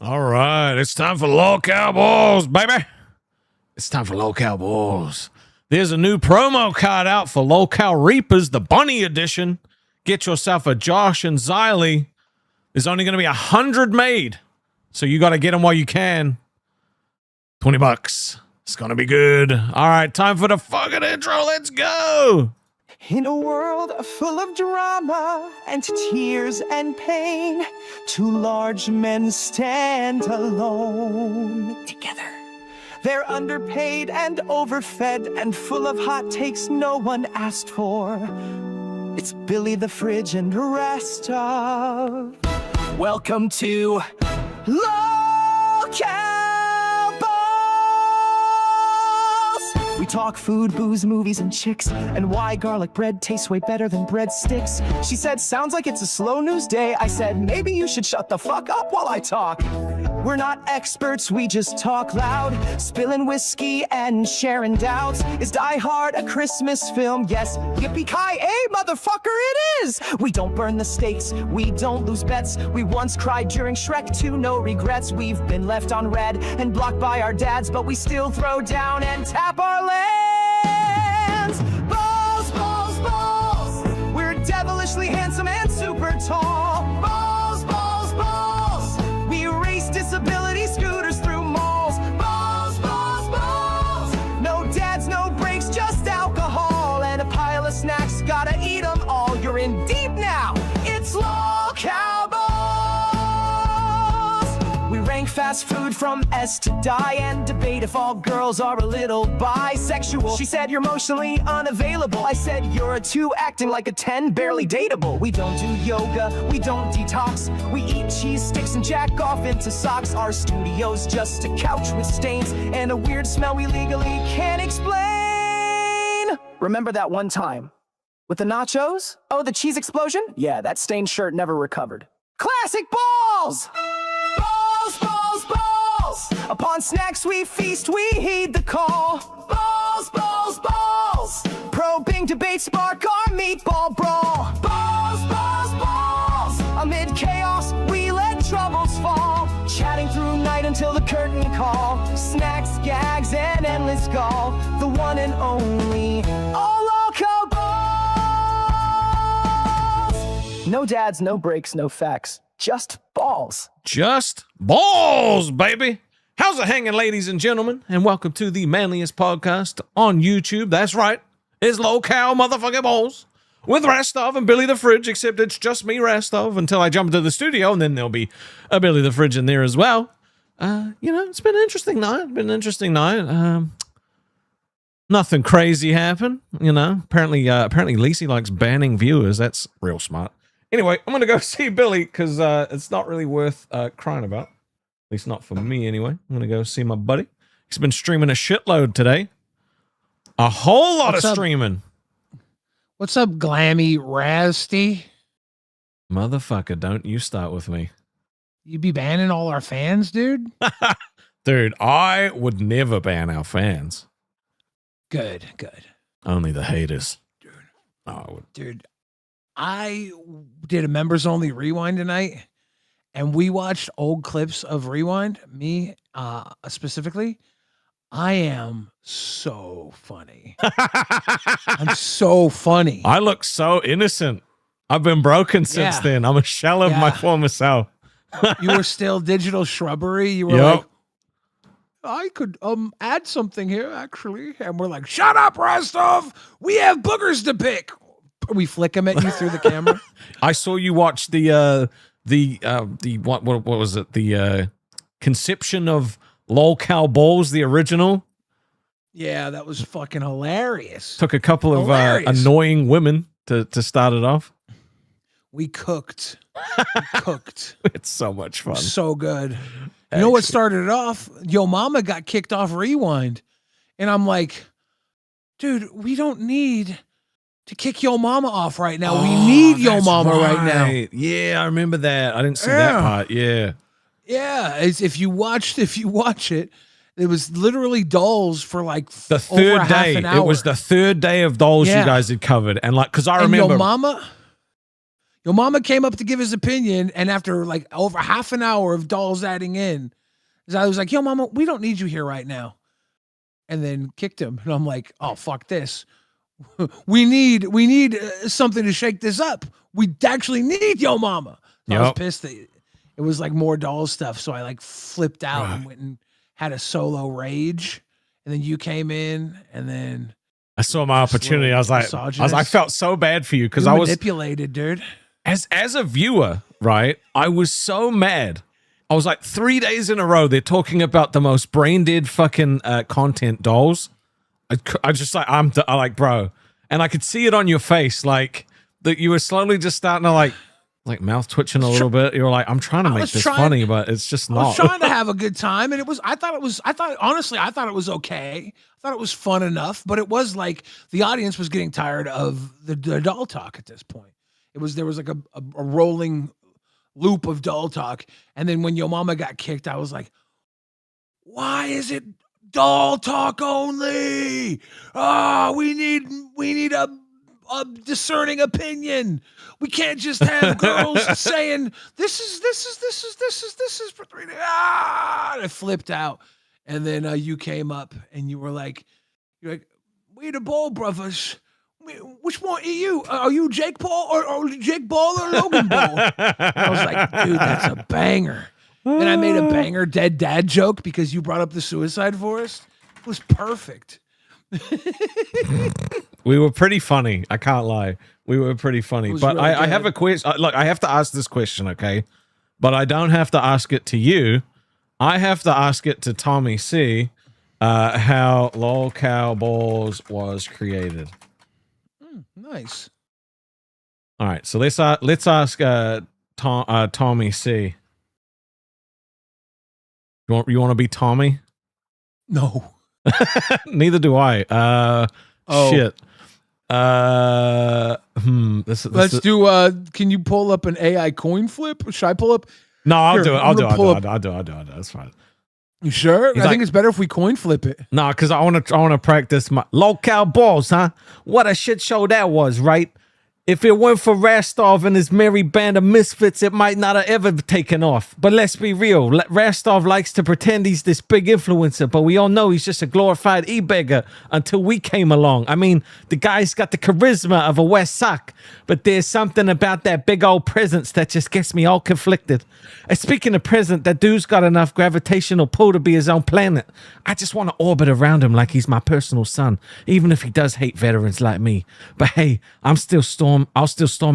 All right, it's time for Lolcow Balls, baby. It's time for Lolcow Balls. There's a new promo card out for Lolcow Reapers, the Bunny Edition. Get yourself a Josh and Xylee. There's only going to be 100 made, so you got to get them while you can. $20. It's going to be good. All right, time for the fucking intro. Let's go. In a world full of drama and tears and pain, two large men stand alone. Together. They're underpaid and overfed and full of hot takes no one asked for. It's Billy the Fridge and the rest of. Welcome to Lolcow. We talk food, booze, movies, and chicks, and why garlic bread tastes way better than breadsticks. She said, sounds like it's a slow news day. I said, maybe you should shut the fuck up while I talk. We're not experts, we just talk loud, spilling whiskey and sharing doubts. Is Die Hard a Christmas film? Yes. Yippee-ki-yay, motherfucker, it is! We don't burn the stakes, we don't lose bets. We once cried during Shrek 2, no regrets. We've been left on red and blocked by our dads, but we still throw down and tap our lands. Balls, balls, balls. We're devilishly handsome and super tall. Balls, balls, balls. We race disability scooters through malls. Balls, balls, balls. No dads, no breaks, just alcohol and a pile of snacks. Gotta eat them all. You're in deep now. It's Lolcow Balls. We rank fast food from S to die and debate if all girls are a little bisexual. She said you're emotionally unavailable. I said you're a 2 acting like a 10, barely dateable. We don't do yoga, we don't detox. We eat cheese sticks and jack off into socks. Our studio's just a couch with stains and a weird smell we legally can't explain. Remember that one time with the nachos? Oh, the cheese explosion? Yeah, that stained shirt never recovered. Classic balls! Balls, balls, balls! Upon snacks we feast, we heed the call. Balls, balls, balls! Probing debates spark our meatball brawl. Balls, balls, balls! Amid chaos, we let troubles fall. Chatting through night until the curtain call. Snacks, gags, and endless gall. The one and only Lolcow Balls! No dads, no breaks, no facts. Just balls. Just balls, baby. How's it hanging, ladies and gentlemen? And welcome to the manliest podcast on YouTube. That's right. It's Lolcow motherfucking Balls with Rastov and Billy the Fridge, except it's just me, Rastov, until I jump into the studio, and then there'll be a Billy the Fridge in there as well. It's been an interesting night. Nothing crazy happened, Apparently Lacey likes banning viewers. That's real smart. Anyway, I'm going to go see Billy because it's not really worth crying about. At least not for me, anyway. I'm going to go see my buddy. He's been streaming a shitload today. A whole lot of streaming. What's up, Glammy Rasty? Motherfucker, don't you start with me. You be banning all our fans, dude? Dude, I would never ban our fans. Good. Only the haters. Dude. Oh, I would. Dude. I did a members only rewind tonight, and we watched old clips of rewind. Me, specifically, I am so funny. I'm so funny. I look so innocent. I've been broken since then. I'm a shell of my former self. You were still digital shrubbery. You were like, I could add something here actually, and we're like, shut up, Rostov. We have boogers to pick. We flick them at you through the camera. I saw you watch the what was it? The conception of Lolcow Balls, the original. Yeah, that was fucking hilarious. Took a couple of annoying women to start it off. We cooked. It's so much fun. So good. You know what started it off? Yo Mama got kicked off Rewind. And I'm like, dude, we don't need to kick Yo Mama off right now. We need Yo Mama right now. Yeah, I remember that. I didn't see that part. Yeah. Yeah. If you watch it, it was literally dolls for like the third day. It was the third day of dolls you guys had covered. And like, cause I remember Yo Mama. Your mama came up to give his opinion, and after like over half an hour of dolls adding in, I was like, yo, mama, we don't need you here right now. And then kicked him. And I'm like, oh, fuck this. We need something to shake this up. We actually need yo mama. So I was pissed that it was like more doll stuff. So I like flipped out and went and had a solo rage. And then you came in, and then I saw my opportunity. I felt so bad for you because I was manipulated, dude. As a viewer, right? I was so mad. I was like 3 days in a row. They're talking about the most brain dead fucking content dolls. I just like I'm like, bro, and I could see it on your face, like that you were slowly just starting to like mouth twitching a little bit. You were like, I'm trying to make this funny, but it's just not. I was trying to have a good time, and it was. I thought it was okay. I thought it was fun enough, but it was like the audience was getting tired of the doll talk at this point. There was like a rolling loop of doll talk, and then when Yo Mama got kicked, I was like, why is it doll talk only? We need a discerning opinion. We can't just have girls saying this is for 3 days. And I flipped out, and then you came up and you're like, we the Ball brothers. Which one are you? Are you Jake Paul or Jake Paul or Logan Paul? And I was like, dude, that's a banger. And I made a banger dead dad joke because you brought up the Suicide Forest. It was perfect. We were pretty funny. I can't lie. We were pretty funny. But really I have a question. Look, I have to ask this question, okay? But I don't have to ask it to you. I have to ask it to Tommy C. How Lolcow Balls was created. Nice. All right, so let's ask Tommy C. You want to be Tommy? No. Neither do I. Shit. Let's do. Can you pull up an AI coin flip? Should I pull up? No, I'll do it. I'll do it. That's fine. You sure? I think it's better if we coin flip it. No, because I want to practice my Lolcow Balls, huh? What a shit show that was, right? If it weren't for Rastov and his merry band of misfits, it might not have ever taken off. But let's be real. Rastov likes to pretend he's this big influencer, but we all know he's just a glorified e-beggar until we came along. I mean, the guy's got the charisma of a West Sock, but there's something about that big old presence that just gets me all conflicted. And speaking of present, that dude's got enough gravitational pull to be his own planet. I just want to orbit around him like he's my personal son, even if he does hate veterans like me. But hey, I'll still storm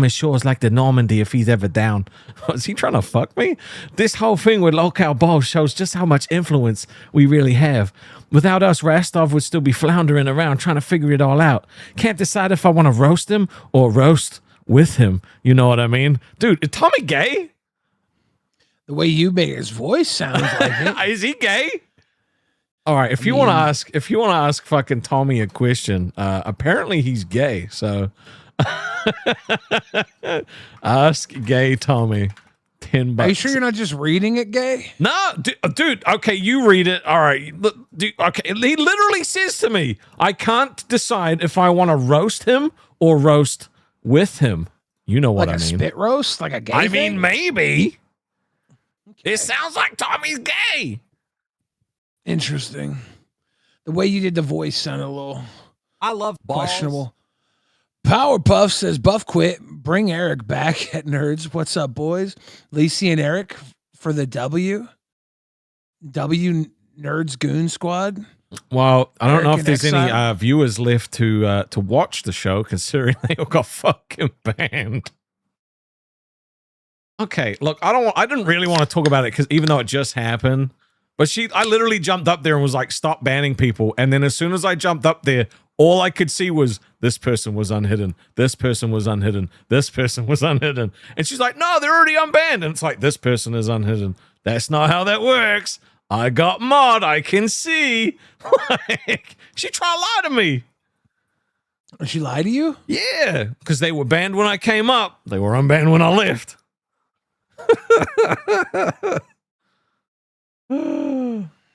his shores like the Normandy if he's ever down. Is he trying to fuck me? This whole thing with Lolcow Balls shows just how much influence we really have. Without us, Rastov would still be floundering around trying to figure it all out. Can't decide if I want to roast him or roast with him. You know what I mean? Dude, is Tommy gay? The way you made his voice sounds like it. Is he gay? All right, if you want to ask fucking Tommy a question, apparently he's gay, so ask gay Tommy. $10. Are you sure you're not just reading it gay? No, dude. Okay, you read it. All right. Okay, he literally says to me, I can't decide if I want to roast him or roast with him. You know what I mean? Like a spit roast? Like a gay I thing? mean, maybe. Okay. It sounds like Tommy's gay. Interesting. The way you did the voice sounded a little questionable. Powerpuff says, Buff quit. Bring Eric back at Nerds. What's up, boys? Lacey and Eric for the W Nerds Goon Squad. Well, I don't know if there's any viewers left to watch the show, considering they all got fucking banned. Okay, look, I didn't really want to talk about it because even though it just happened, but I literally jumped up there and was like, stop banning people. And then as soon as I jumped up there, all I could see was this person was unhidden. This person was unhidden. This person was unhidden. And she's like, no, they're already unbanned. And it's like, this person is unhidden. That's not how that works. I got mod. I can see. Like, she tried to lie to me. She lied to you? Yeah, because they were banned when I came up. They were unbanned when I left.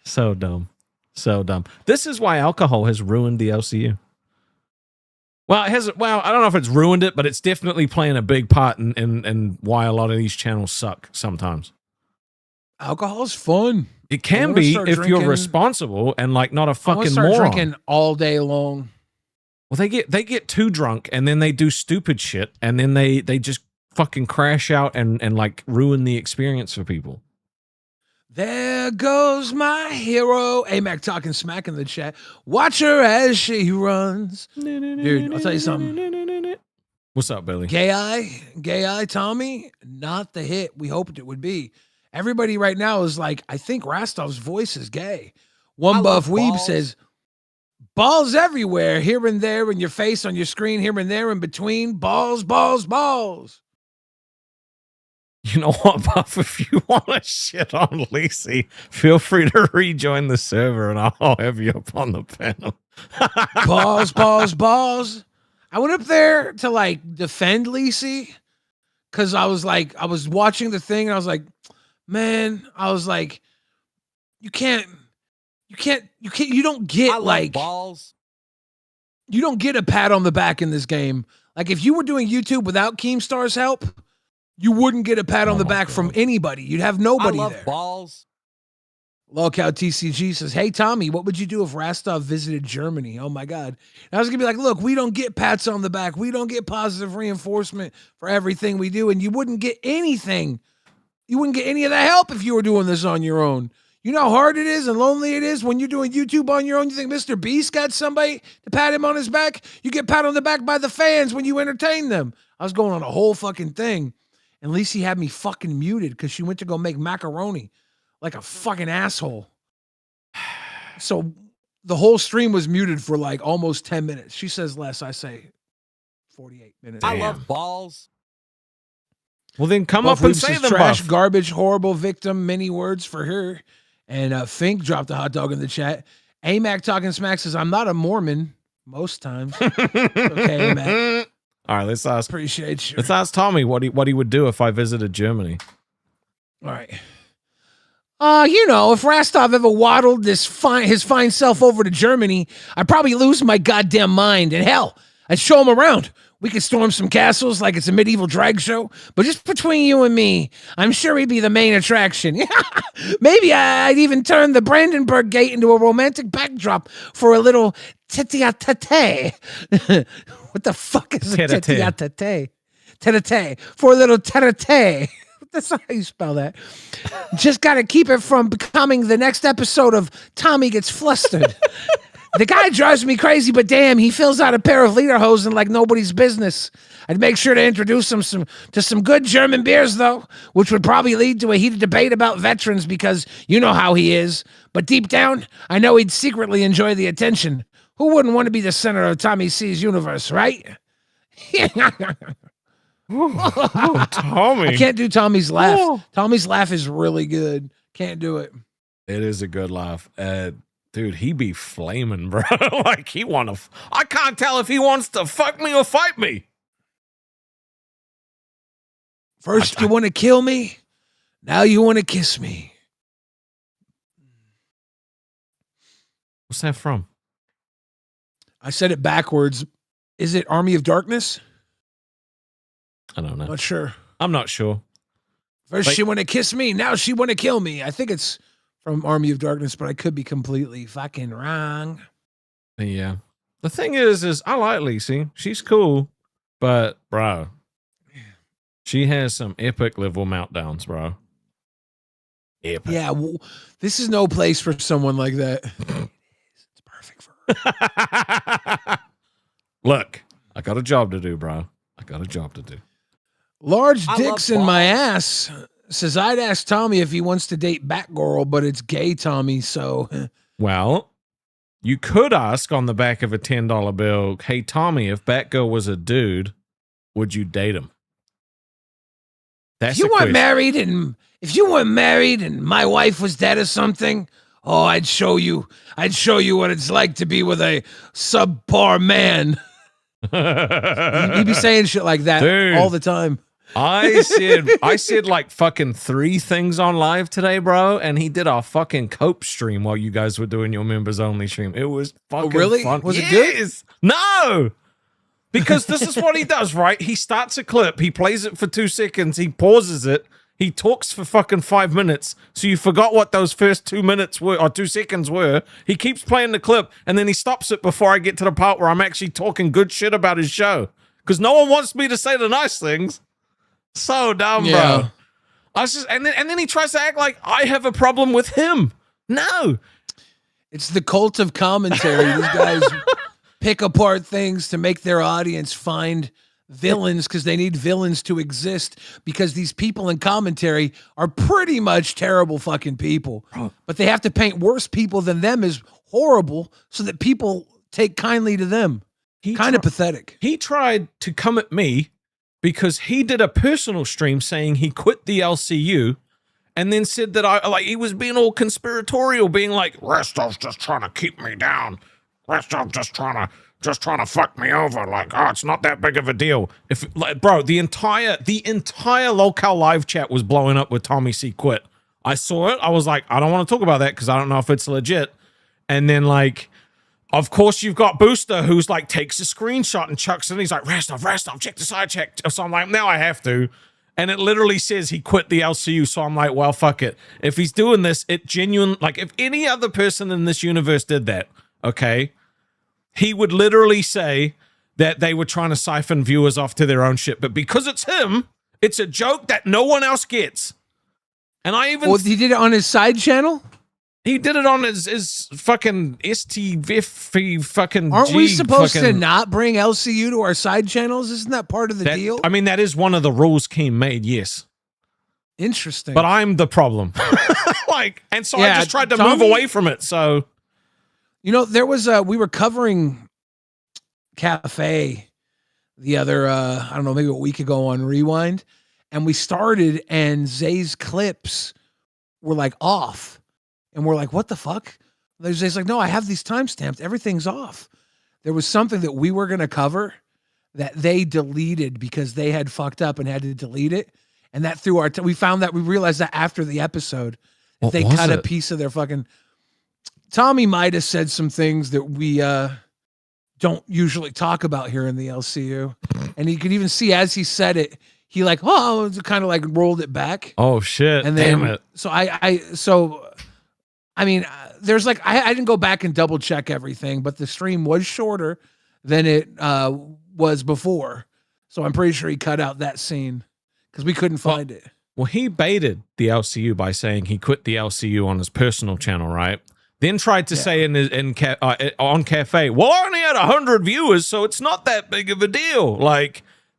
So dumb. So dumb. This is why alcohol has ruined the LCU. Well, it hasn't. Well, I don't know if it's ruined it, but it's definitely playing a big part in why a lot of these channels suck sometimes. Alcohol's fun. It can be if you're responsible and like not a fucking moron. Drinking all day long. Well, they get too drunk and then they do stupid shit and then they just fucking crash out and like ruin the experience for people. There goes my hero. AMAC talking smack in the chat. Watch her as she runs. Dude, I'll tell you something. What's up, Billy? Gay Eye, Tommy, not the hit we hoped it would be. Everybody right now is like, I think Rastov's voice is gay. One Buff Weeb says, balls everywhere, here and there, in your face, on your screen, here and there, in between. Balls, balls, balls. You know what, Buff? If you want to shit on Lacey, feel free to rejoin the server and I'll have you up on the panel. Balls, balls, balls. I went up there to like defend Lacey because I was watching the thing and I was like, man, I was like, you don't get like balls. You don't get a pat on the back in this game. Like if you were doing YouTube without KEEMSTAR's help, you wouldn't get a pat on the back from anybody. You'd have nobody there. Balls. Lolcow TCG says, hey, Tommy, what would you do if Rastov visited Germany? Oh, my God. And I was going to be like, look, we don't get pats on the back. We don't get positive reinforcement for everything we do. And you wouldn't get anything. You wouldn't get any of that help if you were doing this on your own. You know how hard it is and lonely it is when you're doing YouTube on your own? You think Mr. Beast got somebody to pat him on his back? You get pat on the back by the fans when you entertain them. I was going on a whole fucking thing. And Lacey had me fucking muted because she went to go make macaroni like a fucking asshole. So the whole stream was muted for like almost 10 minutes. She says less, I say 48 minutes. Damn. I love balls. Well, then come up and say them, trash, Buff. garbage, horrible, victim, many words for her. And Fink dropped a hot dog in the chat. AMAC talking smack says, I'm not a Mormon most times. Okay, AMAC. All right, let's ask. Appreciate you. Let's ask Tommy what he would do if I visited Germany. All right. You know, if Rastov ever waddled his fine self over to Germany, I'd probably lose my goddamn mind. And hell, I'd show him around. We could storm some castles like it's a medieval drag show. But just between you and me, I'm sure he'd be the main attraction. Maybe I'd even turn the Brandenburg Gate into a romantic backdrop for a little tete-a-tete. What the fuck is a tete-a-tete? Tete-a-tete. For a little tete-a-tete. That's not how you spell that. Just got to keep it from becoming the next episode of Tommy Gets Flustered. The guy drives me crazy, but damn, he fills out a pair of lederhosen like nobody's business. I'd make sure to introduce him to some good German beers, though, which would probably lead to a heated debate about veterans because you know how he is. But deep down, I know he'd secretly enjoy the attention. Who wouldn't want to be the center of Tommy C's universe, right? Ooh, Tommy. I can't do Tommy's laugh. Ooh. Tommy's laugh is really good. Can't do it. It is a good laugh. Dude, he be flaming, bro. Like he I can't tell if he wants to fuck me or fight me. First you want to kill me. Now you want to kiss me. What's that from? I said it backwards. Is it Army of Darkness? I don't know. Not sure. I'm not sure. First she want to kiss me. Now she want to kill me. I think it's from Army of Darkness, but I could be completely fucking wrong. Yeah. The thing is I like Lacey. She's cool, but bro, she has some epic level meltdowns, bro. Epic. Yeah, this is no place for someone like that. It's perfect for her. Look, I got a job to do, bro. I got a job to do. Large dicks in my ass says I'd ask Tommy if he wants to date Batgirl, but it's gay Tommy, so. Well, you could ask on the back of a $10 bill, hey, Tommy, if Batgirl was a dude, would you date him? That's if you weren't married and my wife was dead or something, oh, I'd show you what it's like to be with a subpar man. He'd be saying shit like that Dude. All the time. I said like fucking 3 things on live today, bro, and he did a fucking cope stream while you guys were doing your members only stream. It was fucking really? fun. Was it good? No. Because this is what he does, right? He starts a clip, he plays it for 2 seconds, he pauses it, he talks for fucking 5 minutes, so you forgot what those first 2 minutes were, or 2 seconds were. He keeps playing the clip, and then he stops it before I get to the part where I'm actually talking good shit about his show. Because no one wants me to say the nice things. So dumb, bro. I was just, and then he tries to act like I have a problem with him. No. It's the cult of commentary. These guys pick apart things to make their audience find villains because they need villains to exist, because these people in commentary are pretty much terrible fucking people. But they have to paint worse people than them as horrible so that people take kindly to them. Kind of pathetic. He tried to come at me because he did a personal stream saying he quit the LCU, and then said that he was being all conspiratorial, being like, Restov's just trying to keep me down. Restov's just trying to fuck me over. Like, oh, it's not that big of a deal. Bro, the entire Lolcow live chat was blowing up with Tommy C quit. I saw it. I was like, I don't want to talk about that because I don't know if it's legit. And then of course, you've got Booster, who's takes a screenshot and chucks it, and he's like, Restov, check the side check. So I'm like, now I have to. And it literally says he quit the LCU. So I'm like, well, fuck it. If he's doing this, if any other person in this universe did that, okay, he would literally say that they were trying to siphon viewers off to their own shit. But because it's him, it's a joke that no one else gets. And I even... Well, he did it on his side channel? He did it on his fucking STVIF fucking. Aren't we supposed to not bring LCU to our side channels? Isn't that part of the deal? I mean, that is one of the rules Keem made, yes. Interesting. But I'm the problem. And so I just tried to move away from it, so. You know, there was we were covering Cafe the other, I don't know, maybe a week ago on Rewind, and we started and Zay's clips were off. And we're like, what the fuck? Zay's like, no, I have these timestamps. Everything's off. There was something that we were going to cover that they deleted because they had fucked up and had to delete it. And that threw our... we realized that after the episode. What they was cut it? a piece of their fucking... Tommy might have said some things that we don't usually talk about here in the LCU. And you could even see as he said it, he kind of rolled it back. Oh, shit. And then, damn it. So I mean, there's I didn't go back and double check everything, but the stream was shorter than it was before. So I'm pretty sure he cut out that scene because we couldn't find it. Well, he baited the LCU by saying he quit the LCU on his personal channel, right? Then tried to say on Cafe, well, I only had 100 viewers, so it's not that big of a deal.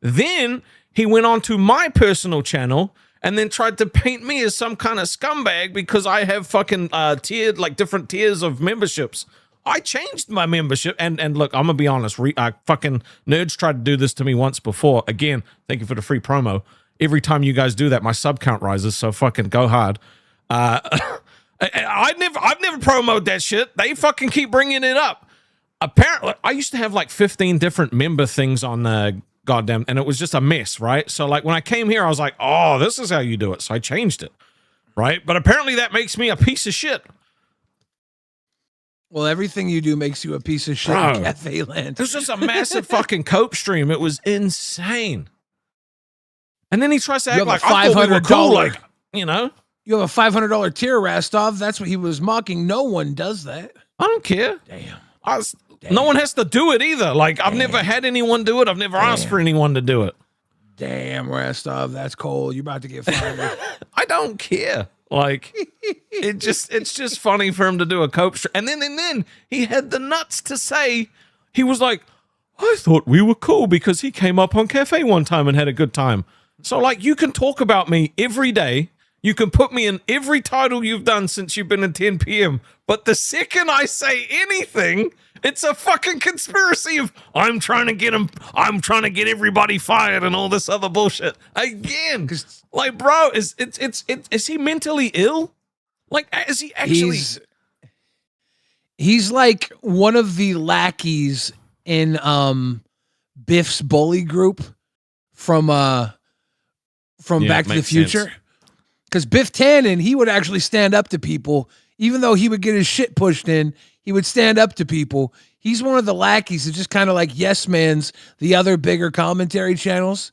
Then he went on to my personal channel and then tried to paint me as some kind of scumbag because I have fucking tiered, different tiers of memberships. I changed my membership, and look, I'm gonna be honest, fucking nerds tried to do this to me once before. Again, thank you for the free promo. Every time you guys do that, my sub count rises, so fucking go hard. I've never promoted that shit. They fucking keep bringing it up. Apparently, I used to have 15 different member things on goddamn, and it was just a mess, right? So when I came here, I was like, oh, this is how you do it. So I changed it, right? But apparently that makes me a piece of shit. Well, everything you do makes you a piece of shit in Cafe Land. It was just a massive fucking cope stream. It was insane. And then he tries to act like I thought we were cool, you know? You have a $500 tier, Rastov. That's what he was mocking. No one does that. I don't care. Damn. No one has to do it either. I've never had anyone do it. I've never asked for anyone to do it. Damn, Rastov, that's cold. You're about to get fired. I don't care. It's just funny for him to do a cope stream. And then he had the nuts to say, he was like, I thought we were cool because he came up on Cafe one time and had a good time. So you can talk about me every day. You can put me in every title you've done since you've been in 10 p.m. But the second I say anything, it's a fucking conspiracy of I'm trying to get him. I'm trying to get everybody fired and all this other bullshit. Again, bro, is he mentally ill? Is he actually? He's like one of the lackeys in Biff's bully group from Back to the Future. Sense. Because Biff Tannen, he would actually stand up to people, even though he would get his shit pushed in. He would stand up to people. He's one of the lackeys that just kind of like yes man's the other bigger commentary channels.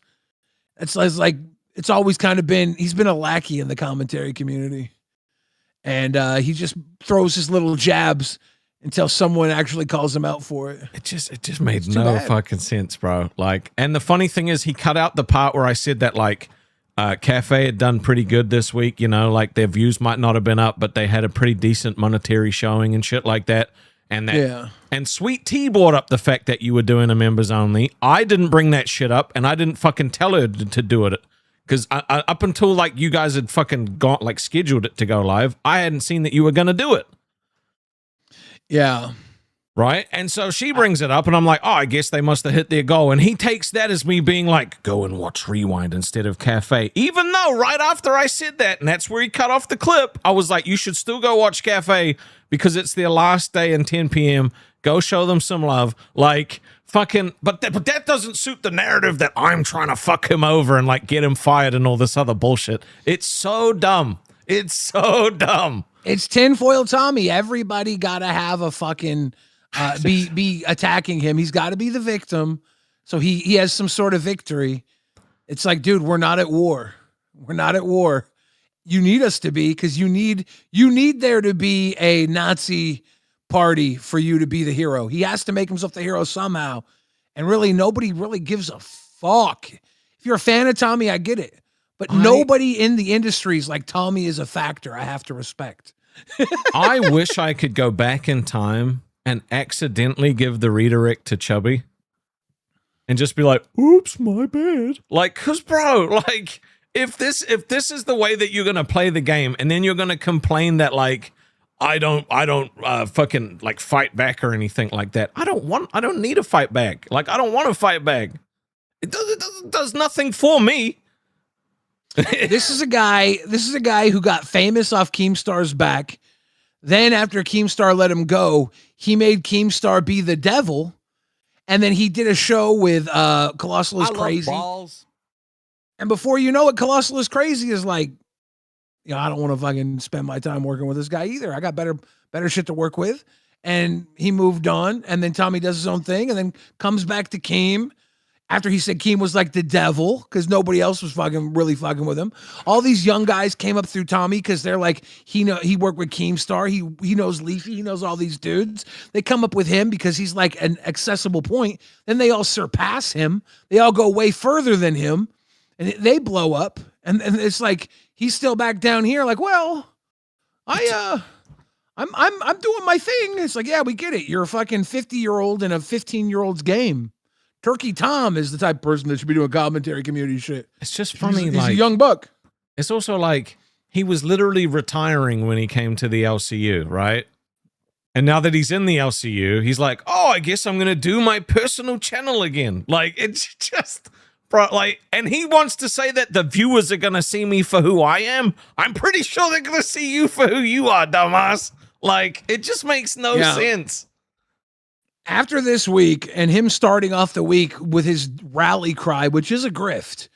It's like it's always kind of been, he's been a lackey in the commentary community. And he just throws his little jabs until someone actually calls him out for it. It just made no fucking sense, bro. Like, and the funny thing is he cut out the part where I said that like Cafe had done pretty good this week, you know, like their views might not have been up, but they had a pretty decent monetary showing and shit like that. And that, and Sweet Tea brought up the fact that you were doing a members only. I didn't bring that shit up, and I didn't fucking tell her to do it. Because up until like you guys had fucking got like scheduled it to go live, I hadn't seen that you were gonna do it. Yeah. Right. And so she brings it up, and I'm like, oh, I guess they must have hit their goal. And he takes that as me being like, go and watch Rewind instead of Cafe. Even though right after I said that, and that's where he cut off the clip, I was like, you should still go watch Cafe because it's their last day and 10 p.m. Go show them some love. Like, fucking, but that doesn't suit the narrative that I'm trying to fuck him over and like get him fired and all this other bullshit. It's so dumb. It's so dumb. It's tinfoil Tommy. Everybody gotta have a fucking be attacking him. He's got to be the victim, so he has some sort of victory. It's like, dude, we're not at war. We're not at war. You need us to be, because you need there to be a Nazi party for you to be the hero. He has to make himself the hero somehow, and really nobody really gives a fuck. If you're a fan of Tommy, I get it, but nobody in the industry is like, Tommy is a factor I have to respect. I wish I could go back in time and accidentally give the redirect to Chubby and just be like, oops, my bad. Like, cause bro, like if this is the way that you're going to play the game, and then you're going to complain that like, I don't fucking like fight back or anything like that. I don't need to fight back. Like, I don't want to fight back. It does nothing for me. This is a guy who got famous off Keemstar's back. Then after Keemstar let him go, he made Keemstar be the devil. And then he did a show with Colossal is Crazy. Balls. And before you know it, Colossal is Crazy is like, you know, I don't want to fucking spend my time working with this guy either. I got better shit to work with. And he moved on. And then Tommy does his own thing and then comes back to Keem. After he said Keem was like the devil, because nobody else was really fucking with him. All these young guys came up through Tommy because they're like, he worked with Keemstar. He knows Leafy. He knows all these dudes. They come up with him because he's like an accessible point. Then they all surpass him. They all go way further than him, and they blow up. And it's like he's still back down here. Like, well, I'm doing my thing. It's like, yeah, we get it. You're a fucking 50-year-old in a 15-year-old's game. Turkey Tom is the type of person that should be doing commentary community shit. It's just funny. He's a young buck. It's also like he was literally retiring when he came to the LCU, right? And now that he's in the LCU, he's like, oh, I guess I'm going to do my personal channel again. Like, it's just, bro, like, and he wants to say that the viewers are going to see me for who I am. I'm pretty sure they're going to see you for who you are, dumbass. Like, it just makes no sense. After this week and him starting off the week with his rally cry, which is a grift.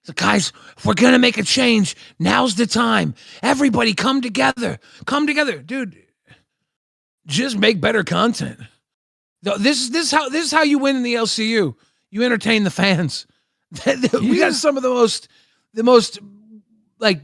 He's like, guys, if we're going to make a change, now's the time. Everybody come together. Come together. Dude, just make better content. This is how you win in the LCU. You entertain the fans. We got some of the most like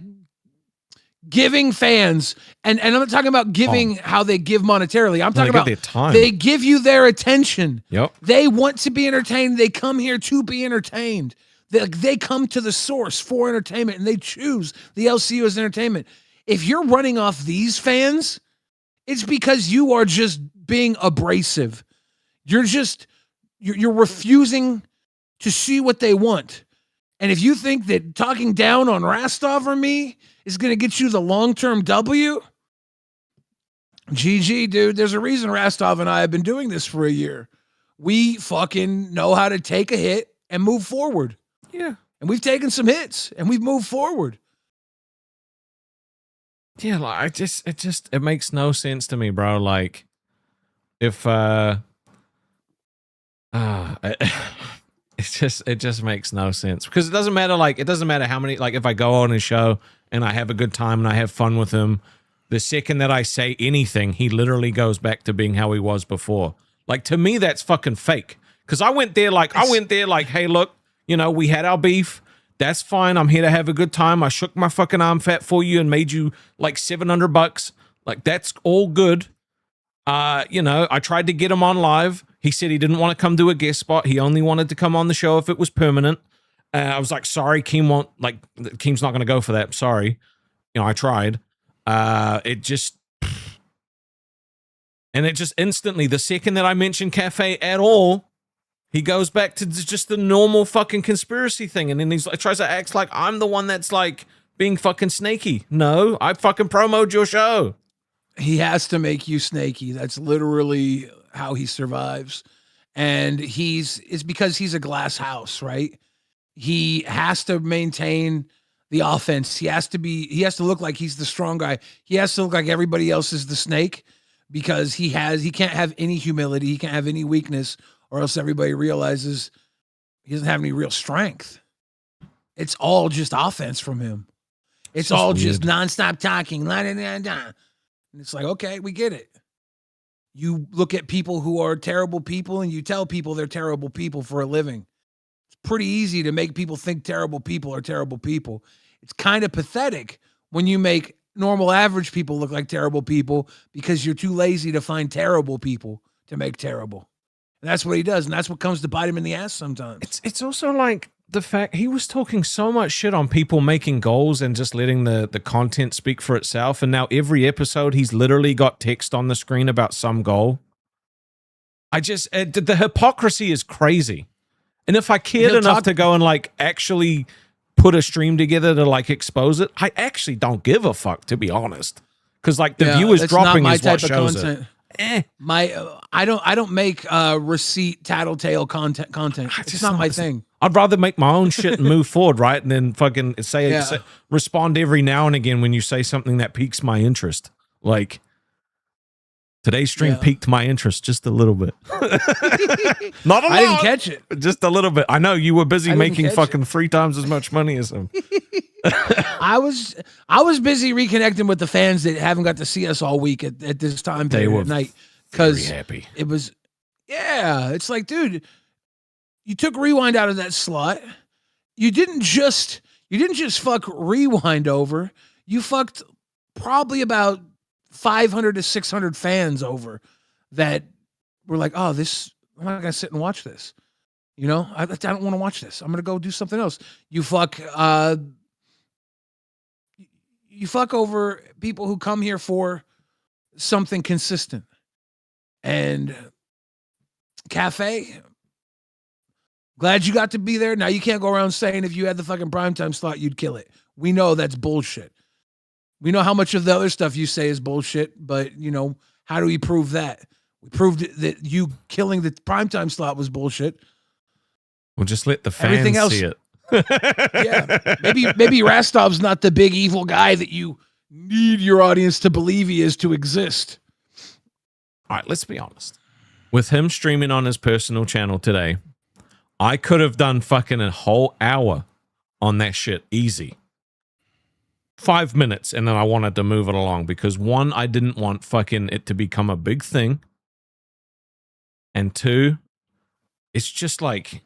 giving fans, and I'm not talking about giving how they give monetarily. I'm talking about they give you their attention. Yep. They want to be entertained. They come here to be entertained. They come to the source for entertainment, and they choose the LCU as entertainment. If you're running off these fans, it's because you are just being abrasive. You're refusing to see what they want. And if you think that talking down on Rastov or me is going to get you the long-term W, GG, dude. There's a reason Rastov and I have been doing this for a year. We fucking know how to take a hit and move forward. Yeah. And we've taken some hits and we've moved forward. Yeah, like it makes no sense to me, bro. Like, if it just makes no sense, because it doesn't matter. Like, it doesn't matter how many, like, if I go on his show and I have a good time and I have fun with him, the second that I say anything, he literally goes back to being how he was before. Like, to me, that's fucking fake. Because I went there like, hey, look, you know, we had our beef. That's fine. I'm here to have a good time. I shook my fucking arm fat for you and made you like $700. Like, that's all good. You know, I tried to get him on live. He said he didn't want to come do a guest spot. He only wanted to come on the show if it was permanent. I was like, sorry, Keem's not going to go for that. Sorry. You know, I tried. It just instantly, the second that I mentioned Cafe at all, he goes back to just the normal fucking conspiracy thing. And then he's like, tries to act like I'm the one that's like being fucking snaky. No, I fucking promoted your show. He has to make you snaky. That's literally how he survives. And it's because he's a glass house, right? He has to maintain the offense. He has to look like he's the strong guy. He has to look like everybody else is the snake because he can't have any humility. He can't have any weakness, or else everybody realizes he doesn't have any real strength. It's all just offense from him. It's all just nonstop talking. And it's like, okay, we get it. You look at people who are terrible people and you tell people they're terrible people for a living. It's pretty easy to make people think terrible people are terrible people. It's kind of pathetic when you make normal average people look like terrible people because you're too lazy to find terrible people to make terrible. And that's what he does. And that's what comes to bite him in the ass sometimes. It's also like the fact he was talking so much shit on people making goals and just letting the content speak for itself. And now every episode, he's literally got text on the screen about some goal. The hypocrisy is crazy. And if I cared enough to go and like actually put a stream together to like expose it, I actually don't give a fuck, to be honest. Because like the viewers dropping is what shows it. I don't make receipt tattletale content. It's not my thing. I'd rather make my own shit and move forward, right? And then fucking respond every now and again when you say something that piques my interest. Like today's stream piqued my interest just a little bit. Not a lot. I didn't catch it. Just a little bit. I know you were busy making fucking 3 times as much money as him. I was busy reconnecting with the fans that haven't got to see us all week at this time period at night. Because happy. It was, it's like, dude, you took Rewind out of that slot. You didn't just fuck Rewind over. You fucked probably about 500 to 600 fans over that were like, oh, I'm not gonna sit and watch this. You know, I don't want to watch this. I'm gonna go do something else. You fuck over people who come here for something consistent. And Cafe, glad you got to be there. Now you can't go around saying if you had the fucking primetime slot, you'd kill it. We know that's bullshit. We know how much of the other stuff you say is bullshit, but you know, how do we prove that? We proved that you killing the primetime slot was bullshit. We'll just let the fans see it. Maybe Rastov's not the big evil guy that you need your audience to believe he is to exist. All right, let's be honest. With him streaming on his personal channel today, I could have done fucking a whole hour on that shit easy. 5 minutes, and then I wanted to move it along because 1, I didn't want fucking it to become a big thing. And 2, it's just like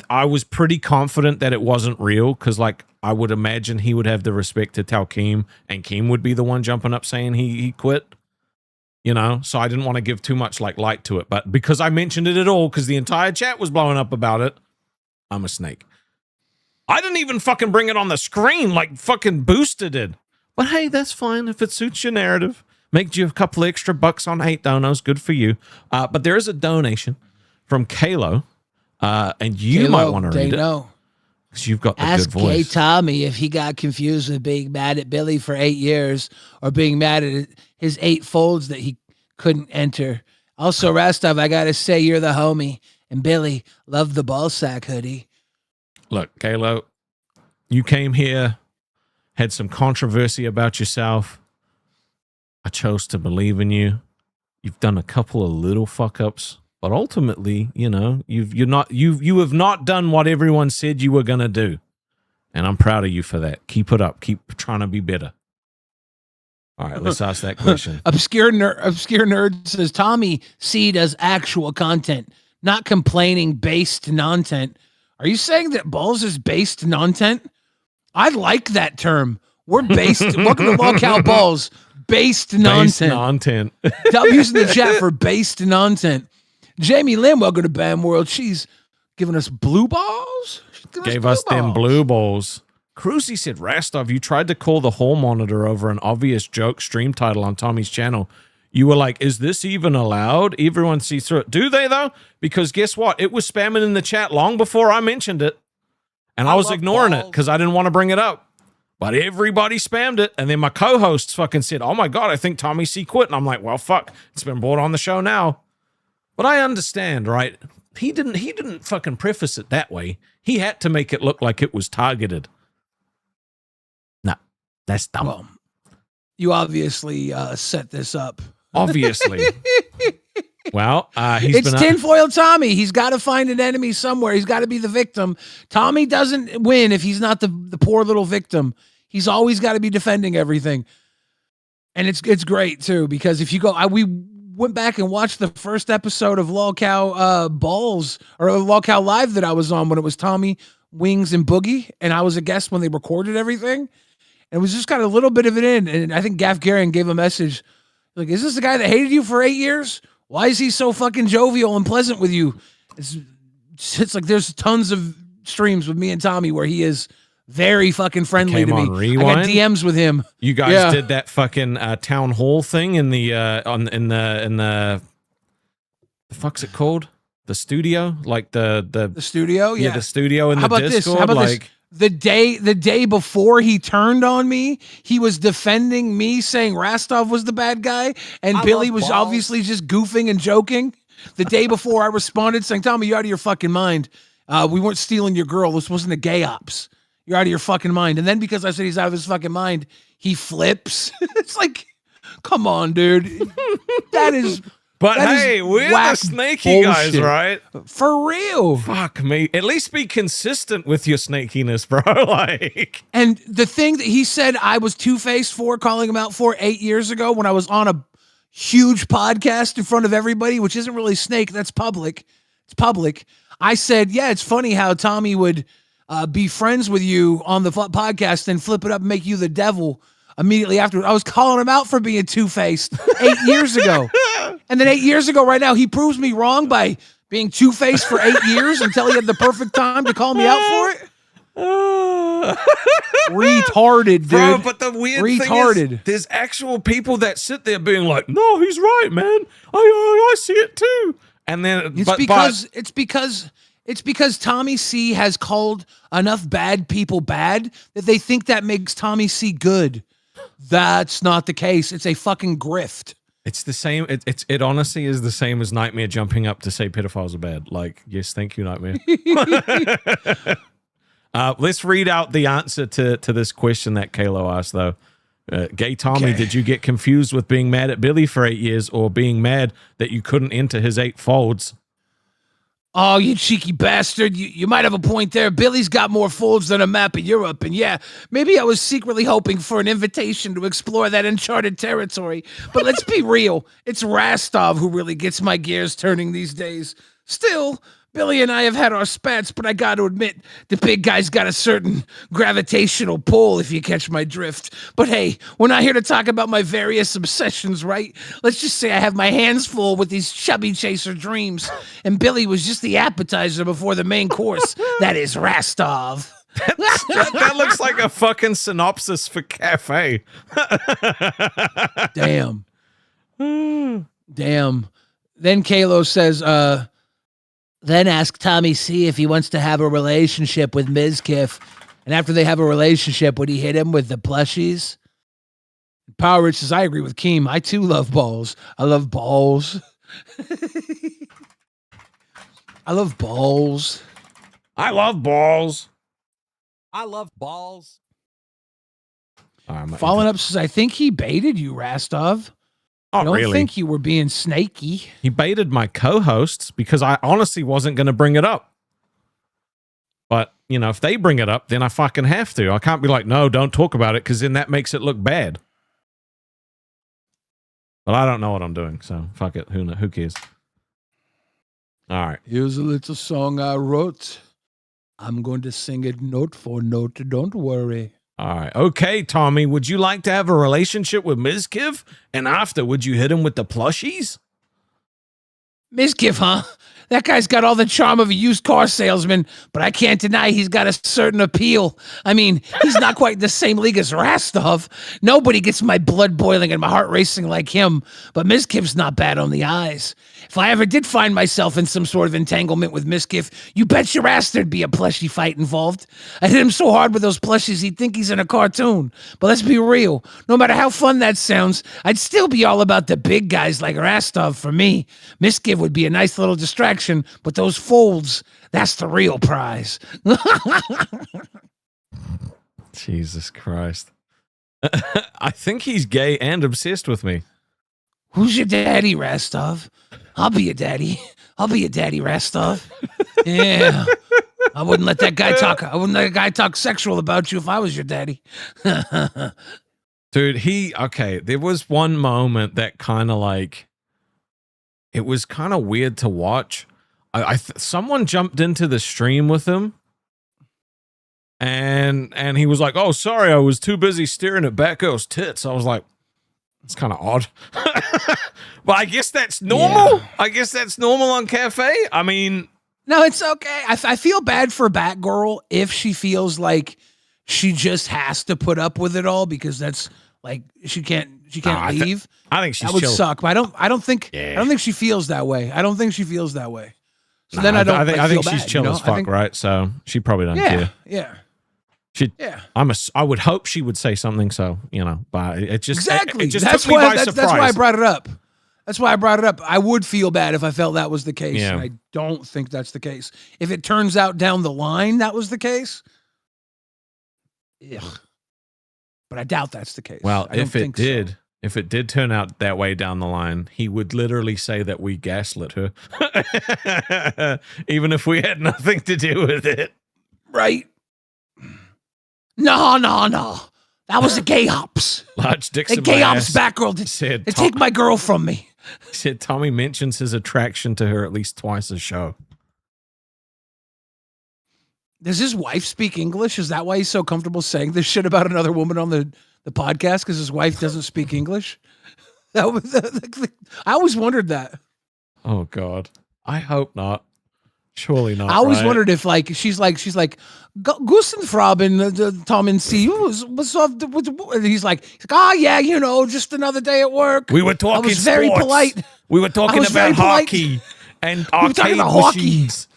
I was pretty confident that it wasn't real because like I would imagine he would have the respect to tell Keem, and Keem would be the one jumping up saying he quit. You know, so I didn't want to give too much like light to it, but because I mentioned it at all, because the entire chat was blowing up about it, I'm a snake. I didn't even fucking bring it on the screen like fucking Booster did. But hey, that's fine if it suits your narrative. Makes you a couple extra bucks on 8 donos. Good for you. But there is a donation from Kalo, and you might want to read it. Because you've got the Ask good voice. K. Tommy if he got confused with being mad at Billy for 8 years or being mad at his 8 folds that he couldn't enter. Also, Rastov, I got to say you're the homie. And Billy, love the ball sack hoodie. Look, Kalo, you came here, had some controversy about yourself. I chose to believe in you. You've done a couple of little fuck-ups. But ultimately, you know, you have not done what everyone said you were going to do. And I'm proud of you for that. Keep it up. Keep trying to be better. All right, let's ask that question. Obscure nerd says Tommy C does actual content, not complaining based nontent. Are you saying that Balls is based nontent? I like that term. We're based. Welcome to Lolcow Balls. Based nontent. Based nontent. W's in the chat for based nontent. Jamie Lynn, welcome to Bam World. She's giving us blue balls. Gave us them blue balls. Cruzy said, Rastov, you tried to call the hall monitor over an obvious joke stream title on Tommy's channel. You were like, is this even allowed? Everyone sees through it. Do they, though? Because guess what? It was spamming in the chat long before I mentioned it. And I was ignoring it because I didn't want to bring it up. But everybody spammed it. And then my co-hosts fucking said, oh my God, I think Tommy C quit. And I'm like, well, fuck. It's been brought on the show now. But I understand, right? He didn't fucking preface it that way. He had to make it look like it was targeted. No, that's dumb. Well, you obviously set this up. Obviously. Well, it's tinfoil Tommy. He's got to find an enemy somewhere. He's got to be the victim. Tommy doesn't win if he's not the poor little victim. He's always got to be defending everything. And it's great, too, because if you go... we went back and watched the first episode of Lolcow Balls, or Lolcow Live that I was on when it was Tommy, Wings, and Boogie, and I was a guest when they recorded everything. And it was just got a little bit of it in, and I think Gaff Garion gave a message, like, is this the guy that hated you for 8 years? Why is he so fucking jovial and pleasant with you? It's like there's tons of streams with me and Tommy where he is very fucking friendly to me. Rewind. I got DMs with him. You guys did that fucking town hall thing in the the fuck's it called? The studio, like the studio, yeah, the studio in the Discord. This? How about this? The day before he turned on me, he was defending me, saying Rastov was the bad guy, and Billy was obviously just goofing and joking. The day before, I responded saying, Tommy, you're out of your fucking mind. We weren't stealing your girl. This wasn't a gay ops. You're out of your fucking mind. And then because I said he's out of his fucking mind, he flips. It's like, come on, dude. That is... But hey, we're the snaky guys, right? For real. Fuck me. At least be consistent with your snakiness, bro. Like, and the thing that he said I was two-faced for, calling him out for 8 years ago when I was on a huge podcast in front of everybody, which isn't really snake, that's public. It's public. I said, yeah, it's funny how Tommy would be friends with you on the podcast and flip it up and make you the devil immediately after. I was calling him out for being two-faced 8 years ago. And then 8 years ago right now, he proves me wrong by being two-faced for 8 years until he had the perfect time to call me out for it. Retarded, dude. Bro, but the weird thing is, there's actual people that sit there being like, no, he's right, man. I see it too. And then it's because Tommy C has called enough bad people bad that they think that makes Tommy C good. That's not the case. It's a fucking grift. It's the same. It honestly is the same as Nightmare jumping up to say pedophiles are bad. Like, yes, thank you, Nightmare. Let's read out the answer to this question that Kalo asked, though. Gay Tommy, did you get confused with being mad at Billy for 8 years or being mad that you couldn't enter his 8 folds? Oh, you cheeky bastard. You might have a point there. Billy's got more folds than a map of Europe. And yeah, maybe I was secretly hoping for an invitation to explore that uncharted territory. But let's be real. It's Rastov who really gets my gears turning these days. Still, Billy and I have had our spats, but I got to admit, the big guy's got a certain gravitational pull, if you catch my drift. But hey, we're not here to talk about my various obsessions, right? Let's just say I have my hands full with these chubby chaser dreams, and Billy was just the appetizer before the main course. That is Rastov. That looks like a fucking synopsis for Cafe. Damn. Damn. Then Kalo says, then ask Tommy C if he wants to have a relationship with Mizkif. And after they have a relationship, would he hit him with the plushies? Power Rich says, I agree with Keem. I too love balls. I love balls. I love balls. I love balls. I love balls. Following up says, I think he baited you, Rastov. Oh, I don't really? think you were being snaky. He baited my co-hosts because I honestly wasn't going to bring it up. But, you know, if they bring it up, then I fucking have to. I can't be like, no, don't talk about it, because then that makes it look bad. But I don't know what I'm doing, so fuck it. Who cares? All right. Here's a little song I wrote. I'm going to sing it note for note. Don't worry. All right. Okay, Tommy, would you like to have a relationship with Mizkiv? And after, would you hit him with the plushies? Mizkiv, huh? That guy's got all the charm of a used car salesman, but I can't deny he's got a certain appeal. I mean, he's not quite the same league as Rastov. Nobody gets my blood boiling and my heart racing like him, but Mizkiv's not bad on the eyes. If I ever did find myself in some sort of entanglement with Mizkiv, you bet your ass there'd be a plushie fight involved. I hit him so hard with those plushies he'd think he's in a cartoon. But let's be real, no matter how fun that sounds, I'd still be all about the big guys like Rastov for me. Mizkiv would be a nice little distraction, but those folds, that's the real prize. Jesus Christ. I think he's gay and obsessed with me. Who's your daddy, Rastov? I'll be your daddy. I'll be your daddy, Rastov. Yeah. I wouldn't let that guy talk. I wouldn't let a guy talk sexual about you if I was your daddy. Dude, there was one moment that kind of like, it was kind of weird to watch. Someone jumped into the stream with him, and he was like, "Oh, sorry, I was too busy staring at Batgirl's tits." I was like, "It's kind of odd," but I guess that's normal. Yeah. I guess that's normal on Cafe. I mean, no, it's okay. I feel bad for Batgirl if she feels like she just has to put up with it all because that's like she can't leave. I think that would chill. suck, but I don't think she feels that way. I don't think she feels that way. So then I don't. I think feel she's bad, chill as fuck, right? So she probably doesn't care. Yeah. I would hope she would say something. So but it just exactly. It just took me by surprise. That's why I brought it up. That's why I brought it up. I would feel bad if I felt that was the case. Yeah. And I don't think that's the case. If it turns out down the line that was the case, but I doubt that's the case. Well, if it did turn out that way down the line, he would literally say that we gaslit her, even if we had nothing to do with it. Right? No. That was the gay ops. Large dicks the gay ops Batgirl did take my girl from me. He said Tommy mentions his attraction to her at least twice a show. Does his wife speak English? Is that why he's so comfortable saying this shit about another woman on the podcast? Because his wife doesn't speak English? I always wondered that. Oh, God. I hope not. Surely not. I always wondered if she's like Gustin Fraben, Tom and C was off. And he's like, oh yeah, just another day at work. We were talking. I was very sports. Polite. We were talking about hockey and arcade machines.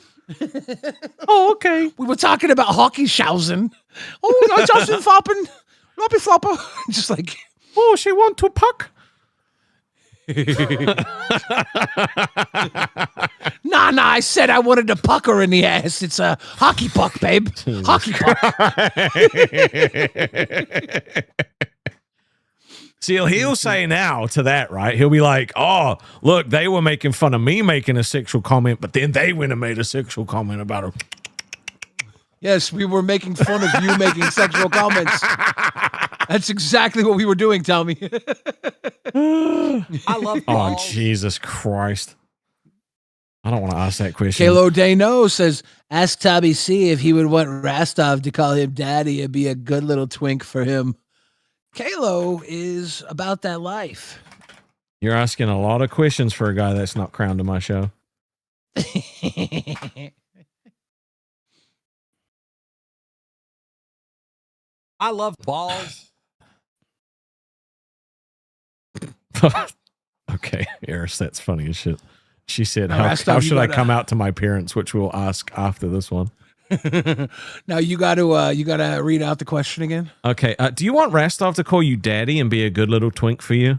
Oh, okay. We were talking about hockey Schausen. Oh, Justin Floppen, Robbie Flopper. Just like, oh, she want to puck. Nah, I said I wanted to puck her in the ass. It's a hockey puck, babe. Hockey puck. See, he'll say now to that, right? He'll be like, oh, look, they were making fun of me making a sexual comment, but then they went and made a sexual comment about her. Yes, we were making fun of you making sexual comments. That's exactly what we were doing, Tommy. I love balls. Oh, Jesus Christ. I don't want to ask that question. Kalo Dano says, ask Tommy C if he would want Rastov to call him daddy. It'd be a good little twink for him. Kalo is about that life. You're asking a lot of questions for a guy that's not crowned to my show. I love balls. Okay, Eris, that's funny as shit. She said, No, how should I come out to my parents, which we'll ask after this one. Now you got to read out the question again. Okay. Do you want Rastov to call you daddy and be a good little twink for you?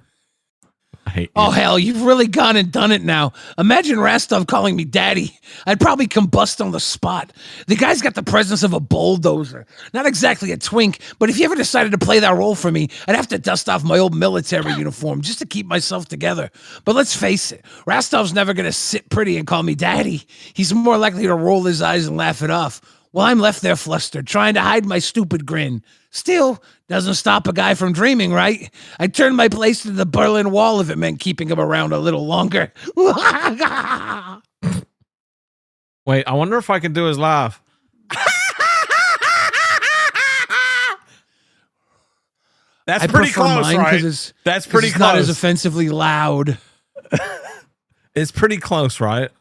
I hate you. Oh, hell, you've really gone and done it now. Imagine Rastov calling me daddy. I'd probably combust on the spot. The guy's got the presence of a bulldozer. Not exactly a twink, but if you ever decided to play that role for me, I'd have to dust off my old military uniform just to keep myself together. But let's face it, Rastov's never going to sit pretty and call me daddy. He's more likely to roll his eyes and laugh it off. Well, I'm left there flustered, trying to hide my stupid grin. Still, doesn't stop a guy from dreaming, right? I'd turn my place to the Berlin Wall if it meant keeping him around a little longer. Wait, I wonder if I can do his laugh. That's pretty close, right? That's pretty close. Not as offensively loud. It's pretty close, right?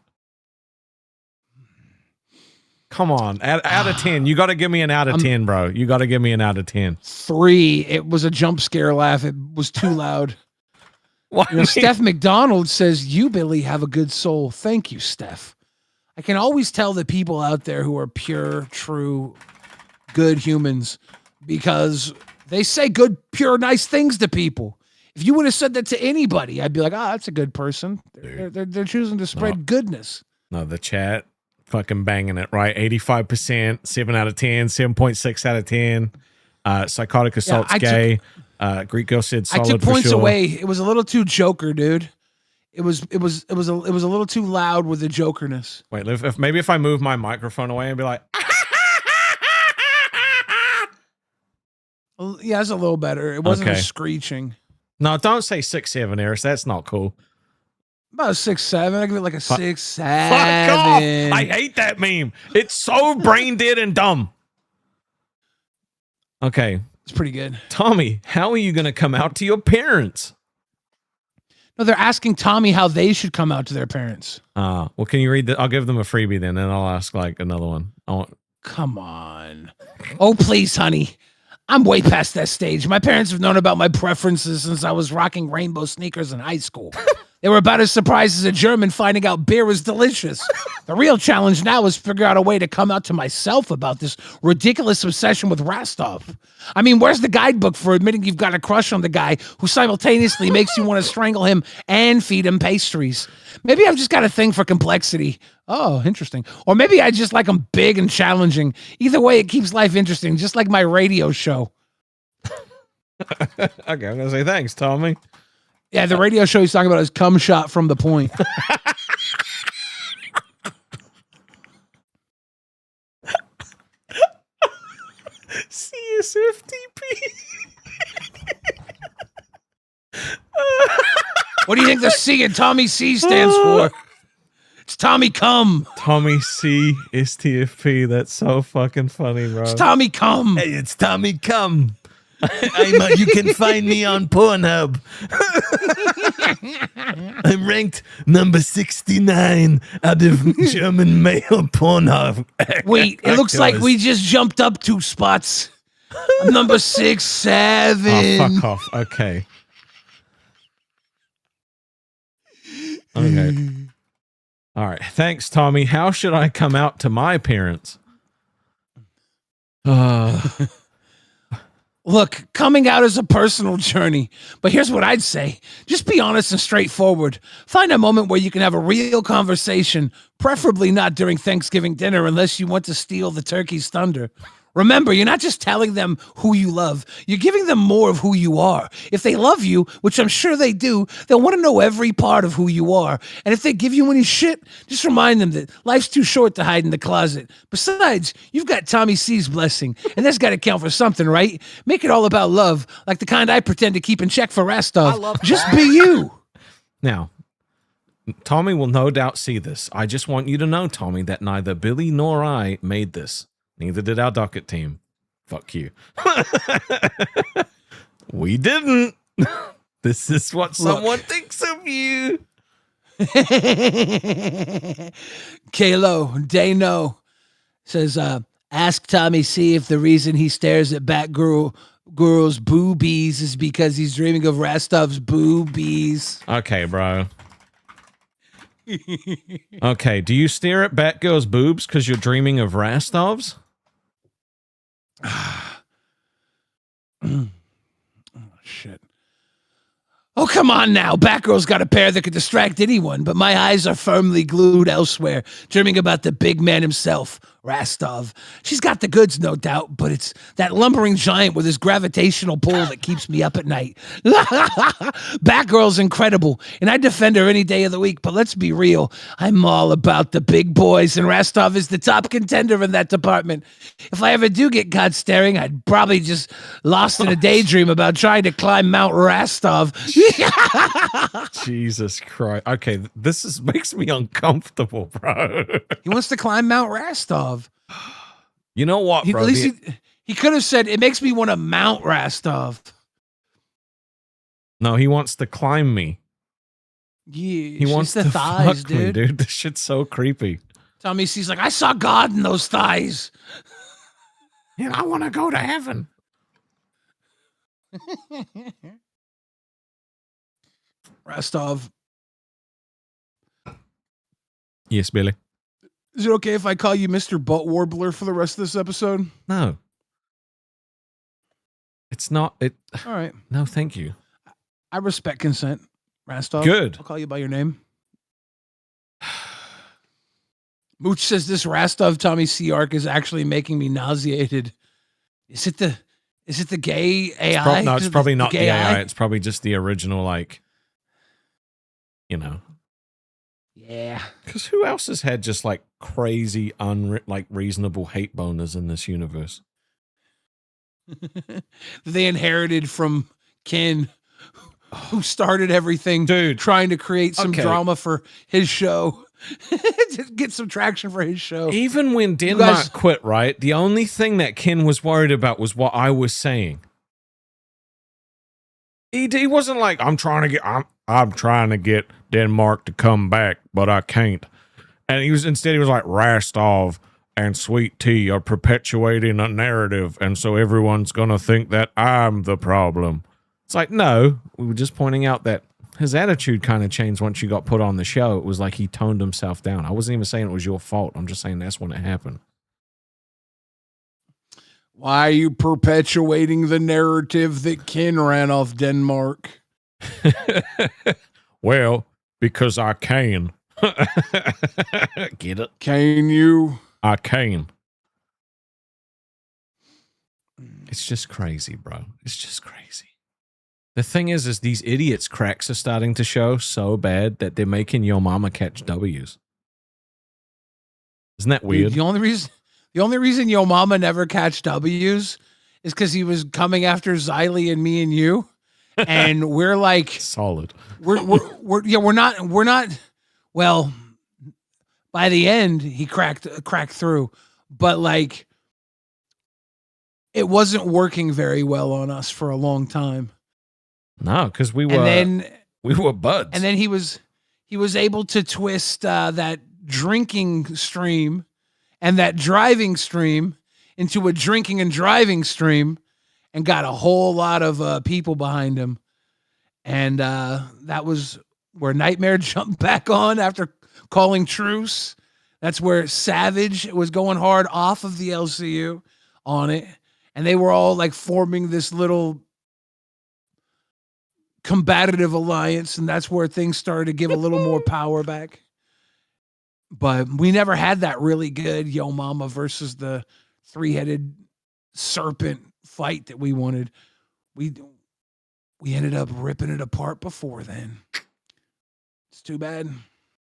Come on, out of 10. You got to give me an out of 10, bro. You got to give me an out of 10. 3. It was a jump scare laugh. It was too loud. Steph McDonald says, "You, Billy, have a good soul." Thank you, Steph. I can always tell the people out there who are pure, true, good humans because they say good, pure, nice things to people. If you would have said that to anybody, I'd be like, "Oh, that's a good person." They're choosing to spread goodness. No, the chat fucking banging it, right? 85%, 7 out of 10, 7.6 out of 10. Psychotic assault's gay. Greek girl said solid. I took points for sure. away. It was a little too Joker, dude. It was a little too loud with the Jokerness. Wait, maybe if I move my microphone away and be like, yeah, it's a little better. It wasn't a screeching. No, don't say 6, 7, Eris. That's not cool. About a 6, 7. I give it like a 6, 7. Fuck off! I hate that meme. It's so brain dead and dumb. Okay, it's pretty good. Tommy, how are you going to come out to your parents? No, they're asking Tommy how they should come out to their parents. Well, can you read that? I'll give them a freebie then, and I'll ask like another one. Come on. Oh, please, honey. I'm way past that stage. My parents have known about my preferences since I was rocking rainbow sneakers in high school. They were about as surprised as a German finding out beer was delicious. The real challenge now is figure out a way to come out to myself about this ridiculous obsession with Rostov. I mean, where's the guidebook for admitting you've got a crush on the guy who simultaneously makes you want to strangle him and feed him pastries? Maybe I've just got a thing for complexity. Oh, interesting. Or maybe I just like them big and challenging. Either way, it keeps life interesting, just like my radio show. Okay, I'm going to say thanks, Tommy. Yeah, the radio show he's talking about is Cum Shot from the Point. CSFTP. What do you think the C in Tommy C stands for? It's Tommy Cum. Tommy C STFP. That's so fucking funny, bro. It's Tommy Cum. Hey, it's Tommy Cum. You can find me on Pornhub. I'm ranked number 69 out of German male Pornhub. Wait, it looks like we just jumped up 2 spots. Number 6, 7. Oh, fuck off. Okay. Okay. All right. Thanks, Tommy. How should I come out to my parents? Look, coming out is a personal journey, but here's what I'd say. Just be honest and straightforward. Find a moment where you can have a real conversation, preferably not during Thanksgiving dinner unless you want to steal the turkey's thunder. Remember, you're not just telling them who you love. You're giving them more of who you are. If they love you, which I'm sure they do, they'll want to know every part of who you are. And if they give you any shit, just remind them that life's too short to hide in the closet. Besides, you've got Tommy C's blessing, and that's got to count for something, right? Make it all about love, like the kind I pretend to keep in check for Rostov. Just be you. Now, Tommy will no doubt see this. I just want you to know, Tommy, that neither Billy nor I made this. Neither did our docket team. Fuck you. We didn't. This is what someone thinks of you. Kalo Dano says, ask Tommy C if the reason he stares at Batgirl's boobies is because he's dreaming of Rostov's boobies. Okay, bro. Okay, do you stare at Batgirl's boobs because you're dreaming of Rostov's? Oh, shit. Oh, come on now. Batgirl's got a pair that could distract anyone, but my eyes are firmly glued elsewhere, dreaming about the big man himself, Rastov. She's got the goods, no doubt, but it's that lumbering giant with his gravitational pull that keeps me up at night. Batgirl's incredible, and I defend her any day of the week, but let's be real. I'm all about the big boys, and Rastov is the top contender in that department. If I ever do get caught staring, I'd probably just lost in a daydream about trying to climb Mount Rastov. Jesus Christ. Okay, makes me uncomfortable, bro. He wants to climb Mount Rastov. You know what, bro? At least he could have said, it makes me want to mount Rastov. No, he wants to climb me. Yeah, He wants the to thighs, fuck me, dude. This shit's so creepy. Tommy C's like, I saw God in those thighs. And I want to go to heaven. Rastov, Yes, Billy. is it okay if I call you Mr. Butt Warbler for the rest of this episode? No. It's not. All right. No, thank you. I respect consent, Rastov. Good. I'll call you by your name. Mooch says this Rastov Tommy C arc is actually making me nauseated. Is it the gay AI? No, it's probably not the gay AI. It's probably just the original, like, you know. Yeah. Because who else has had just like crazy, reasonable hate boners in this universe? They inherited from Ken, who started everything, Dude, trying to create some okay. drama for his show. To get some traction for his show. Even when Denmark quit, right? The only thing that Ken was worried about was what I was saying. He wasn't like, I'm trying to get Denmark to come back, but I can't. And he was like, Rastov and Sweet Tea are perpetuating a narrative, and so everyone's gonna think that I'm the problem. It's like, no, we were just pointing out that his attitude kind of changed once you got put on the show. It was like he toned himself down. I wasn't even saying it was your fault. I'm just saying that's when it happened. Why are you perpetuating the narrative that Ken ran off Denmark? Well, because I can. Get it? Can you? I can. It's just crazy, bro. It's just crazy. The thing is these idiots' cracks are starting to show so bad that they're making your mama catch W's. Isn't that weird? Dude, the only reason Yo Mama never catch W's is because he was coming after Xylee and me and you, and we're like solid. We're not. Well, by the end he cracked through, but like it wasn't working very well on us for a long time. No, because we were buds. And then he was able to twist that drinking stream and that driving stream into a drinking and driving stream, and got a whole lot of people behind him. And that was where Nightmare jumped back on after calling truce. That's where Savage was going hard off of the LCU on it. And they were all like forming this little combative alliance, and that's where things started to give a little more power back. But we never had that really good Yo Mama versus the three-headed serpent fight that we wanted. We ended up ripping it apart before then. It's too bad.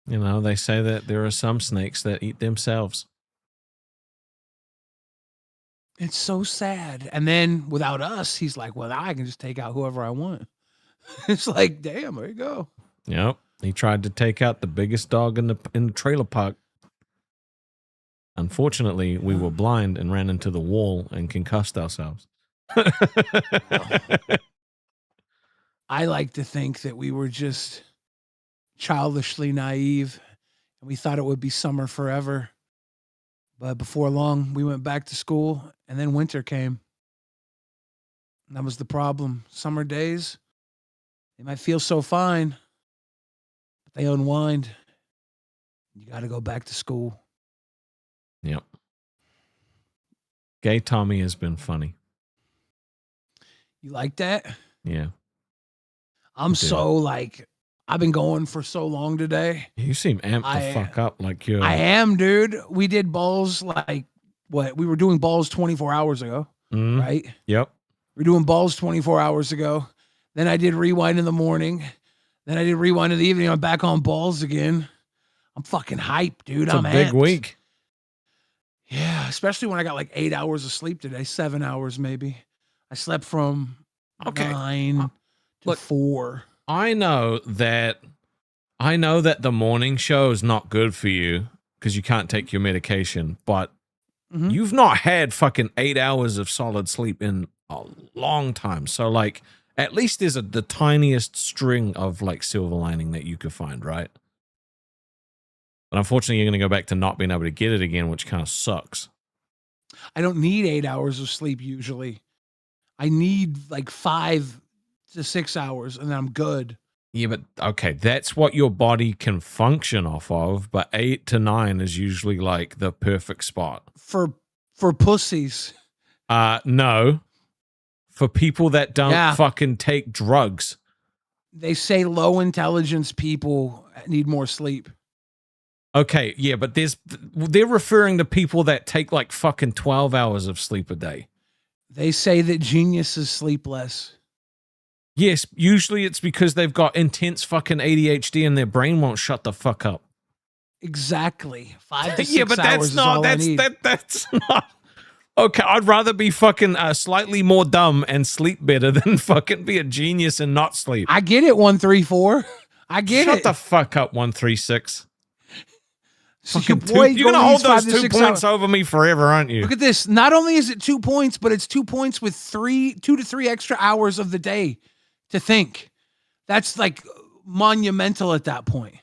You know, they say that there are some snakes that eat themselves. It's so sad. And then without us, he's like, well, now I can just take out whoever I want. It's like, damn, there you go. Yep. He tried to take out the biggest dog in the trailer park. Unfortunately, we were blind and ran into the wall and concussed ourselves. I like to think that we were just childishly naive and we thought it would be summer forever. But before long, we went back to school and then winter came. And that was the problem. Summer days, they might feel so fine, but they unwind. You got to go back to school. Yep. Gay Tommy has been funny. You like that? Yeah. I'm so like, I've been going for so long today. You seem amped the fuck up like you're. I am, dude. We did balls like what? We were doing balls 24 hours ago, right? Yep. We're doing balls 24 hours ago. Then I did rewind in the morning. Then I did rewind in the evening. I'm back on balls again. I'm fucking hyped, dude. It's a big week. Yeah, especially when I got like 8 hours of sleep today, 7 hours maybe. I slept from 9 to 4. I know that the morning show is not good for you because you can't take your medication, but you've not had fucking 8 hours of solid sleep in a long time. So like, at least there's the tiniest string of like silver lining that you could find, right? But unfortunately, you're going to go back to not being able to get it again, which kind of sucks. I don't need 8 hours of sleep usually. I need like 5 to 6 hours and then I'm good. Yeah, but okay, that's what your body can function off of, but 8 to 9 is usually like the perfect spot. For pussies. No. For people that don't fucking take drugs. They say low intelligence people need more sleep. Okay, yeah, but they're referring to people that take like fucking 12 hours of sleep a day. They say that geniuses sleep less. Yes, usually it's because they've got intense fucking ADHD and their brain won't shut the fuck up. Exactly. 5 to 6 yeah, but hours that's not. Okay, I'd rather be fucking slightly more dumb and sleep better than fucking be a genius and not sleep. I get it, 134. I get it. Shut the fuck up, 136. Fucking you're going to hold those 2 points over me forever, aren't you? Look at this. Not only is it 2 points, but it's 2 points with 2 to 3 extra hours of the day to think. That's like monumental at that point.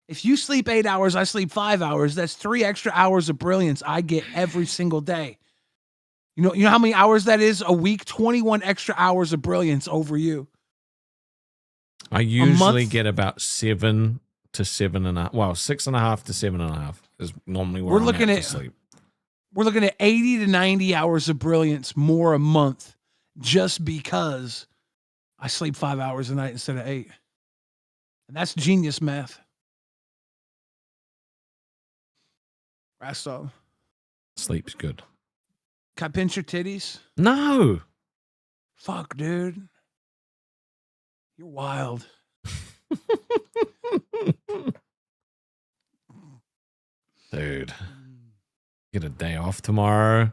If you sleep 8 hours, I sleep 5 hours. That's 3 extra hours of brilliance I get every single day. You know how many hours that is a week? 21 extra hours of brilliance over you. I usually get about 7 to 7.5. Well, 6.5 to 7.5 is normally where we're I'm looking at sleep. We're looking at 80 to 90 hours of brilliance more a month just because I sleep 5 hours a night instead of 8. And that's genius math. Rasto. Sleep's good. Can I pinch your titties? No. Fuck, dude. You're wild. Dude. Get a day off tomorrow.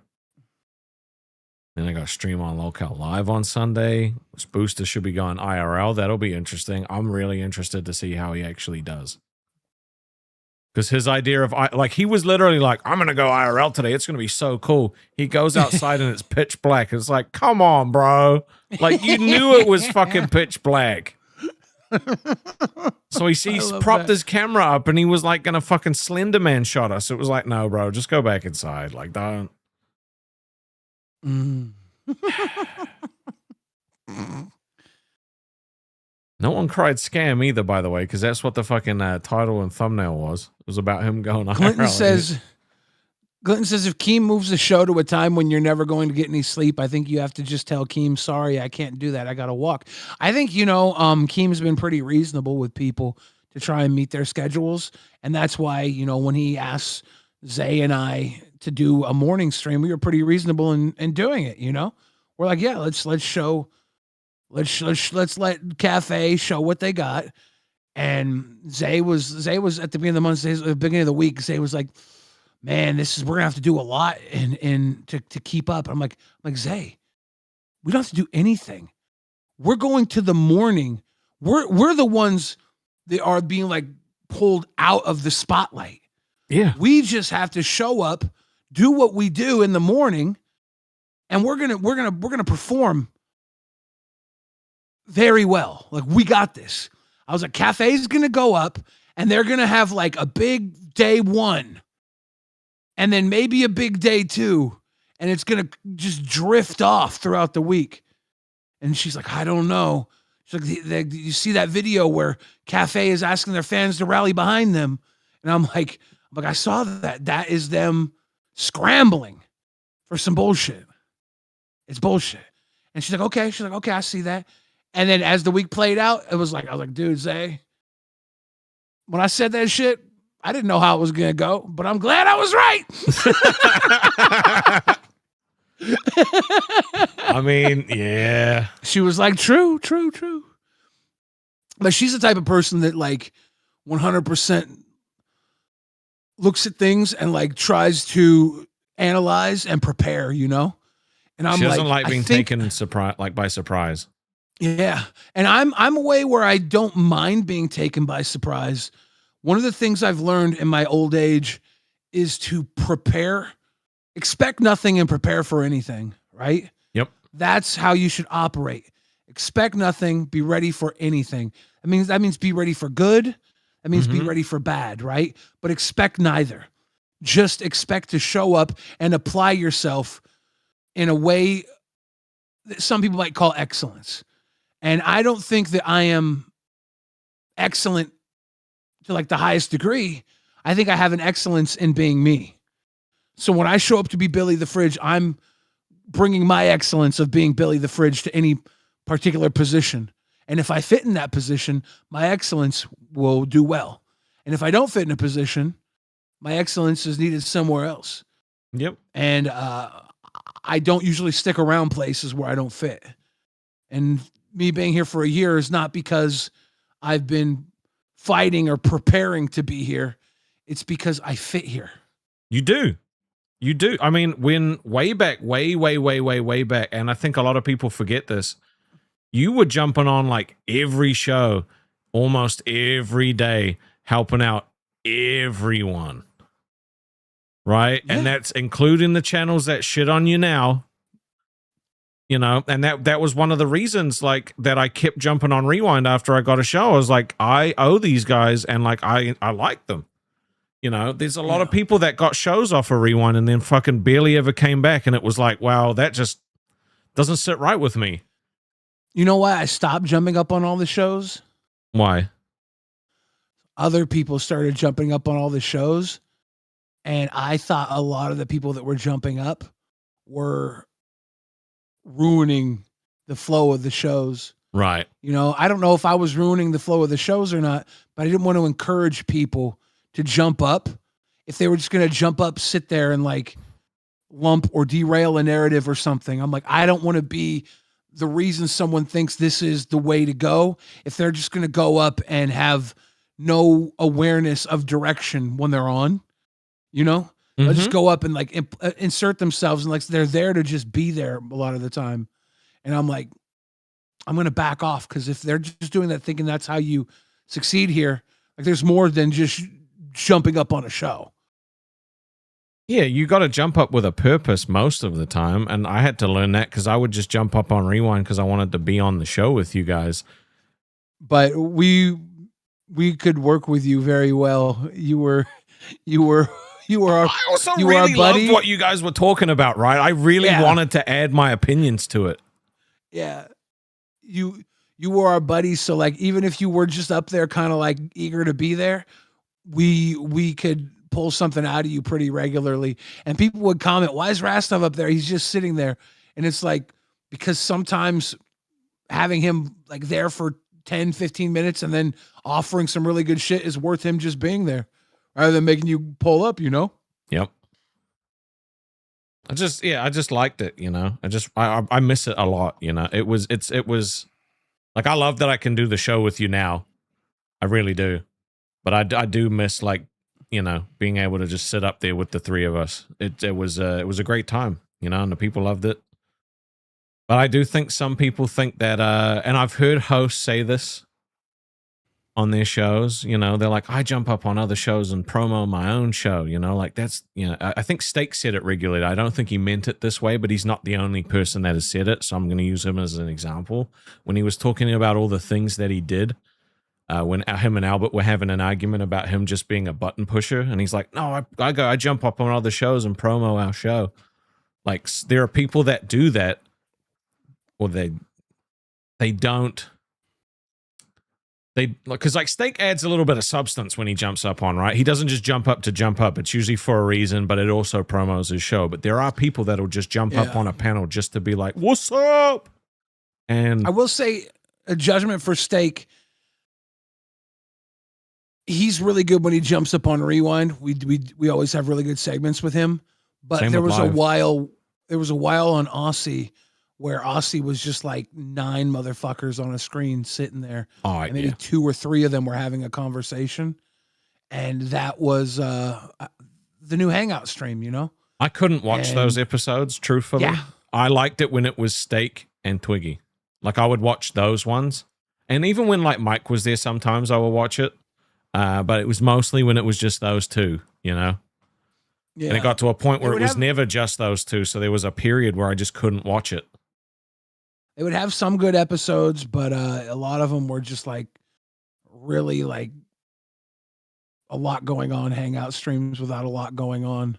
Then I got to stream on Lolcow Live on Sunday. This booster should be going IRL. That'll be interesting. I'm really interested to see how he actually does. Because his idea of, like, he was literally like, I'm going to go IRL today. It's going to be so cool. He goes outside and it's pitch black. It's like, come on, bro. Like, you knew it was fucking pitch black. So he's propped his camera up and he was like going to fucking Slender Man shot us. It was like, no, bro, just go back inside. Like, don't. No one cried scam either, by the way, because that's what the fucking title and thumbnail was. It was about him going Clinton IRL. Clinton says if Keem moves the show to a time when you're never going to get any sleep, I think you have to just tell Keem, sorry, I can't do that. I got to walk. I think, Keem's been pretty reasonable with people to try and meet their schedules. And that's why, when he asks Zay and I to do a morning stream, we were pretty reasonable in doing it, We're like, yeah, let's let Cafe show what they got. And Zay was at the beginning of the month, at the beginning of the week, Zay was like, man, we're gonna have to do a lot to keep up. I'm like, Zay, we don't have to do anything. We're going to the morning. We're the ones that are being like pulled out of the spotlight. Yeah. We just have to show up, do what we do in the morning, and we're gonna perform very well. Like, we got this. I was like, Cafe's gonna go up and they're gonna have like a big day 1. And then maybe a big day 2, and it's going to just drift off throughout the week. And she's like, I don't know. She's like, you see that video where Cafe is asking their fans to rally behind them? And I'm like, I saw that. That is them scrambling for some bullshit. It's bullshit. And she's like, okay. I see that. And then as the week played out, I was like, dude, Zay, when I said that shit, I didn't know how it was going to go, but I'm glad I was right. I mean, yeah. She was like, true. But she's the type of person that like 100% looks at things and like tries to analyze and prepare, you know? And I'm she doesn't like being taken by surprise. Yeah. And I'm a way where I don't mind being taken by surprise. One of the things I've learned in my old age is to prepare, expect nothing and prepare for anything, right? Yep. That's how you should operate. Expect nothing, be ready for anything. That means be ready for good. That means be ready for bad, right? But expect neither. Just expect to show up and apply yourself in a way that some people might call excellence. And I don't think that I am excellent to like the highest degree. I think I have an excellence in being me. So when I show up to be Billy the Fridge, I'm bringing my excellence of being Billy the Fridge to any particular position. And if I fit in that position, my excellence will do well. And if I don't fit in a position, my excellence is needed somewhere else. Yep. And I don't usually stick around places where I don't fit. And me being here for a year is not because I've been fighting or preparing to be here. It's because I fit here. You do. I mean, when way back, way back, and I think a lot of people forget this, you were jumping on like every show, almost every day, helping out everyone. Right? Yeah. And that's including the channels that shit on you now. You know, and that was one of the reasons like that I kept jumping on Rewind after I got a show. I was like, I owe these guys and like I like them. You know, there's a lot of people that got shows off of Rewind and then fucking barely ever came back, and it was like, wow, that just doesn't sit right with me. You know why I stopped jumping up on all the shows? Why? Other people started jumping up on all the shows, and I thought a lot of the people that were jumping up were ruining the flow of the shows. Right. You know, I don't know if I was ruining the flow of the shows or not, but I didn't want to encourage people to jump up. If they were just going to jump up, sit there and like lump or derail a narrative or something. I'm like, I don't want to be the reason someone thinks this is the way to go. If they're just going to go up and have no awareness of direction when they're on, you know, they'll just go up and like insert themselves and like they're there to just be there a lot of the time. And I'm like, I'm going to back off, because if they're just doing that thinking that's how you succeed here, like there's more than just jumping up on a show. Yeah, you got to jump up with a purpose most of the time, and I had to learn that because I would just jump up on Rewind because I wanted to be on the show with you guys. But we could work with you very well. You were I also really loved what you guys were talking about, right? I really wanted to add my opinions to it. Yeah. You were our buddies, so like even if you were just up there kind of like eager to be there, we could pull something out of you pretty regularly. And people would comment, why is Rastov up there? He's just sitting there. And it's like, because sometimes having him like there for 10, 15 minutes and then offering some really good shit is worth him just being there rather than making you pull up, you know? Yep. I just liked it, you know. I miss it a lot, you know. It was like, I love that I can do the show with you now. I really do. But I do miss, like, you know, being able to just sit up there with the three of us. It was a great time, you know, and the people loved it. But I do think some people think that, and I've heard hosts say this on their shows, you know, they're like, I jump up on other shows and promo my own show, you know, like that's, you know, I think Steak said it regularly. I don't think he meant it this way, but he's not the only person that has said it. So I'm going to use him as an example. When he was talking about all the things that he did, when him and Albert were having an argument about him just being a button pusher, and he's like, no, I jump up on other shows and promo our show. Like, there are people that do that, or they don't. Because like Steak adds a little bit of substance when he jumps up on, right? He doesn't just jump up to jump up. It's usually for a reason, but it also promos his show. But there are people that'll just jump up on a panel just to be like, what's up? And I will say, a judgment for Steak. He's really good when he jumps up on Rewind. We always have really good segments with him. But Same there with was a Live. while on Aussie where Aussie was just like 9 motherfuckers on a screen sitting there. Oh, And maybe yeah. 2 or 3 of them were having a conversation. And that was the new Hangout stream, you know? I couldn't watch And- those episodes, truthfully. Yeah. I liked it when it was Steak and Twiggy. Like, I would watch those ones. And even when, like, Mike was there, sometimes I would watch it. But it was mostly when it was just those two, you know? Yeah. And it got to a point where It it would was have- never just those two. So there was a period where I just couldn't watch it. They would have some good episodes, but a lot of them were just like really like a lot going on, hangout streams without a lot going on.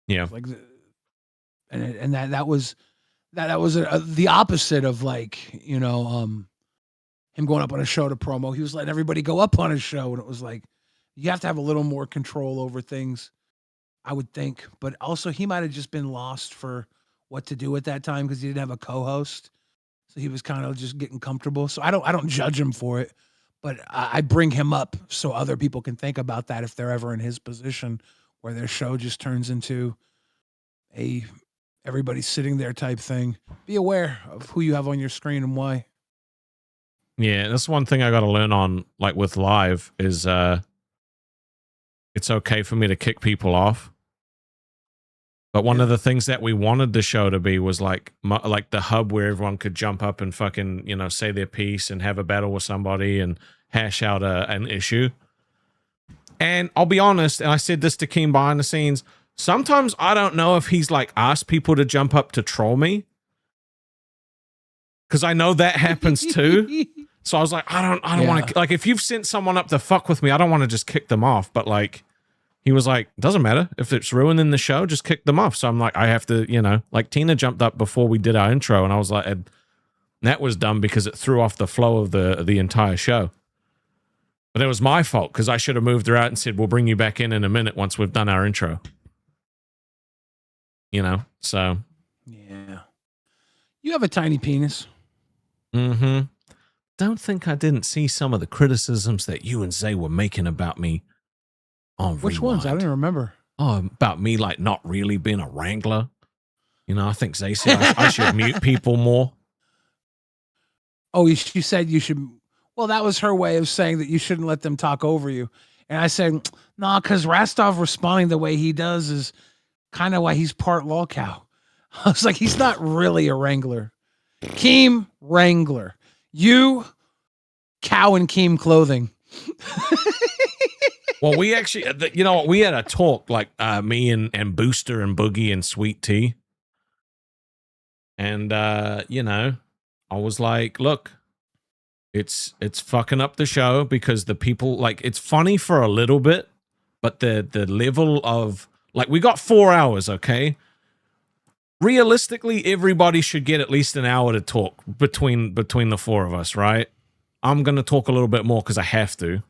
Yeah. Like, and that was the opposite of like, you know, him going up on a show to promo. He was letting everybody go up on his show, and it was like you have to have a little more control over things, I would think. But also, he might have just been lost for what to do at that time because he didn't have a co-host. So he was kind of just getting comfortable. So I don't judge him for it, but I bring him up so other people can think about that if they're ever in his position where their show just turns into a everybody's sitting there type thing. Be aware of who you have on your screen and why. Yeah, that's one thing I got to learn on, like with Live, is it's okay for me to kick people off. But one of the things that we wanted the show to be was like the hub where everyone could jump up and fucking, you know, say their piece and have a battle with somebody and hash out an issue. And I'll be honest, and I said this to Keem behind the scenes, sometimes I don't know if he's like asked people to jump up to troll me. Because I know that happens too. So I was like, I don't want to, like, if you've sent someone up to fuck with me, I don't want to just kick them off. But like, he was like, doesn't matter. If it's ruining the show, just kick them off. So I'm like, I have to, you know, like Tina jumped up before we did our intro, and I was like, and that was dumb because it threw off the flow of the entire show. But it was my fault because I should have moved her out and said, we'll bring you back in a minute once we've done our intro. You know, so. Yeah. You have a tiny penis. Mm-hmm. Don't think I didn't see some of the criticisms that you and Zay were making about me on Which ones? I Rewind. don't remember. Oh, about me like not really being a wrangler. You know, I think Zay said I should mute people more. Oh, she said you should. Well, that was her way of saying that you shouldn't let them talk over you. And I said, nah, because Rastov responding the way he does is kind of why he's part Lolcow. I was like, he's not really a wrangler. Keem Wrangler. You, cow and Keem clothing. Well, we actually, you know, we had a talk like me and Booster and Boogie and Sweet Tea. And, you know, I was like, look, it's fucking up the show because the people, like, it's funny for a little bit, but the level of, like, we got 4 hours, okay? Realistically, everybody should get at least an hour to talk between the four of us, right? I'm going to talk a little bit more because I have to.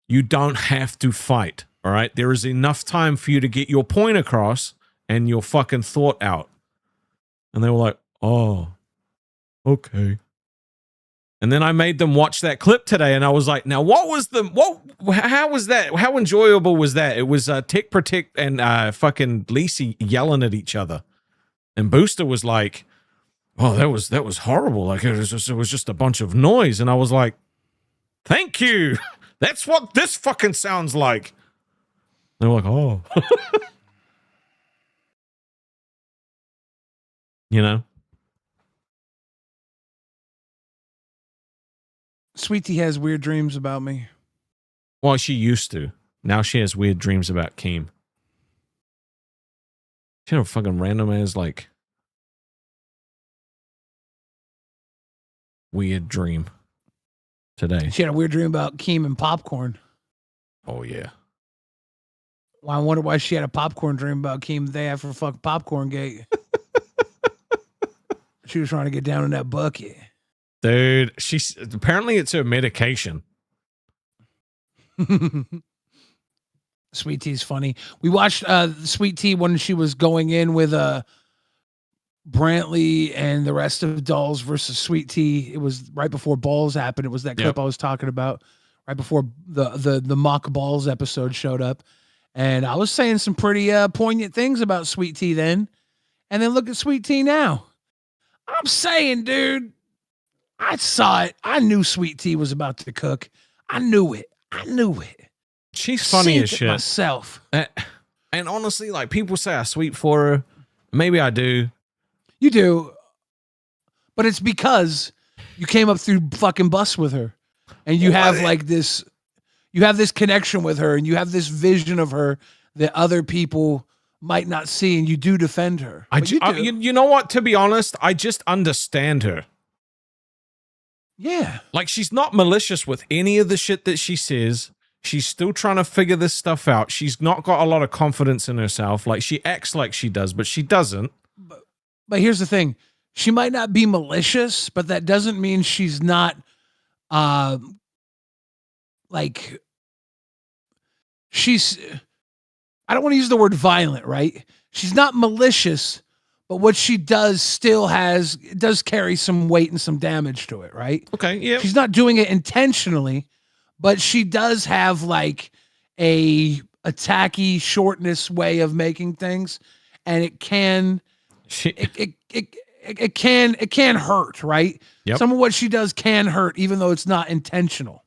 You don't have to fight, all right? There is enough time for you to get your point across and your fucking thought out. And they were like, oh, okay. And then I made them watch that clip today, and I was like, now how was that? How enjoyable was that? It was Tick Protect and fucking Lacey yelling at each other. And Booster was like, oh, that was horrible. Like it was just a bunch of noise. And I was like, thank you. That's what this fucking sounds like. They were like, oh. You know? Sweetie has weird dreams about me. Well, she used to. Now she has weird dreams about Keem. She had a fucking random ass, like, weird dream today. She had a weird dream about Keem and popcorn. Oh, yeah. Well, I wonder why she had a popcorn dream about Keem the day after fucking Popcorn Gate. She was trying to get down in that bucket. Dude, she's apparently it's her medication. Sweet Tea's funny. We watched Sweet Tea when she was going in with Brantley and the rest of Dolls versus Sweet Tea. It was right before Balls happened. It was that clip I was talking about right before the mock Balls episode showed up. And I was saying some pretty poignant things about Sweet Tea then. And then look at Sweet Tea now. I'm saying, dude, I saw it. I knew Sweet Tea was about to cook. I knew it. She's funny as shit. Myself. And honestly, like, people say I sweet for her. Maybe I do. You do. But it's because you came up through fucking bus with her. And you have like this, you have this connection with her, and you have this vision of her that other people might not see, and you do defend her. You know what? To be honest, I just understand her. Yeah. Like, she's not malicious with any of the shit that she says. She's still trying to figure this stuff out. She's not got a lot of confidence in herself. Like, she acts like she does, but she doesn't. But here's the thing. She might not be malicious, but that doesn't mean she's not, like, she's, I don't want to use the word violent, right? She's not malicious, but what she does still does carry some weight and some damage to it, right? Okay, yeah. She's not doing it intentionally, but she does have like a attacky shortness way of making things, and it can it can hurt, right? Yep. Some of what she does can hurt, even though it's not intentional.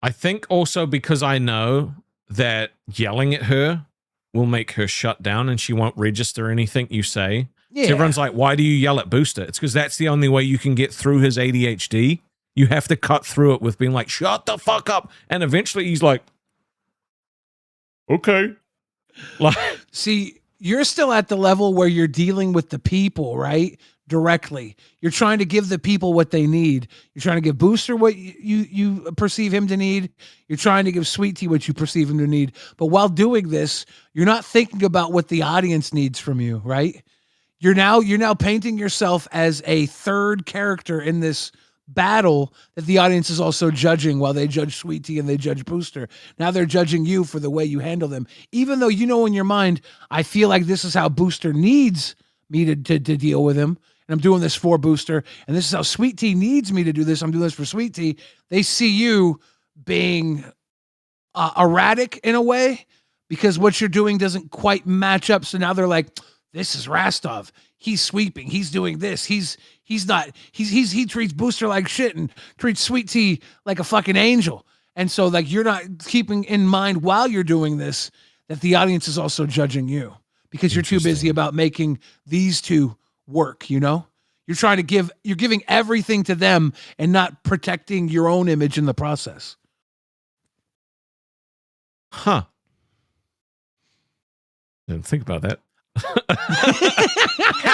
I think also because I know that yelling at her will make her shut down and she won't register anything you say. Yeah. So everyone's like, why do you yell at Booster? It's because that's the only way you can get through his ADHD. You have to cut through it with being like, shut the fuck up. And eventually he's like, okay. Like, see, you're still at the level where you're dealing with the people, right? Directly. You're trying to give the people what they need. You're trying to give Booster what you perceive him to need. You're trying to give Sweet Tea what you perceive him to need. But while doing this, you're not thinking about what the audience needs from you, right? You're now painting yourself as a third character in this battle that the audience is also judging while they judge Sweet Tea and they judge Booster. Now they're judging you for the way you handle them. Even though you know in your mind, I feel like this is how Booster needs me to deal with him. And I'm doing this for Booster. And this is how Sweet Tea needs me to do this. I'm doing this for Sweet Tea. They see you being erratic in a way because what you're doing doesn't quite match up. So now they're like, this is Rastov. He's sweeping. He's doing this. He treats Booster like shit and treats Sweet Tea like a fucking angel. And so like you're not keeping in mind while you're doing this that the audience is also judging you because you're too busy about making these two work, you know? You're giving everything to them and not protecting your own image in the process. Huh. Didn't think about that.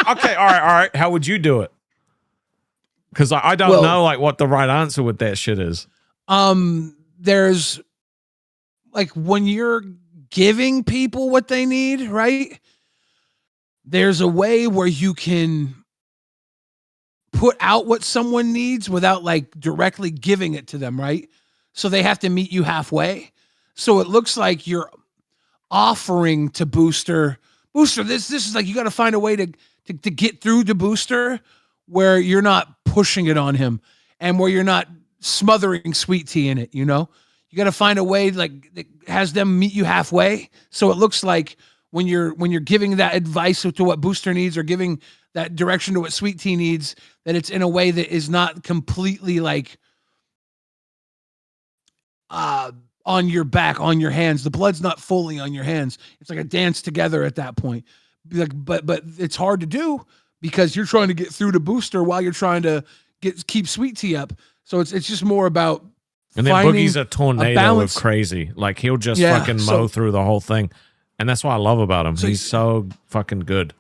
Okay, all right. How would you do it? Because I don't know like what the right answer with that shit is. There's like when you're giving people what they need, right? There's a way where you can put out what someone needs without like directly giving it to them, right? So they have to meet you halfway. So it looks like you're offering to Booster, this is like you got to find a way to get through to Booster where you're not pushing it on him and where you're not smothering Sweet Tea in it, you know? You got to find a way like that has them meet you halfway. So it looks like when you're giving that advice to what Booster needs or giving that direction to what Sweet Tea needs, that it's in a way that is not completely like on your back, on your hands. The blood's not fully on your hands. It's like a dance together at that point. Like, but it's hard to do because you're trying to get through to Booster while you're trying to keep Sweet Tea up. So it's just more about and then Boogie's a tornado of crazy. Like he'll just fucking mow through the whole thing. And that's what I love about him. He's so fucking good.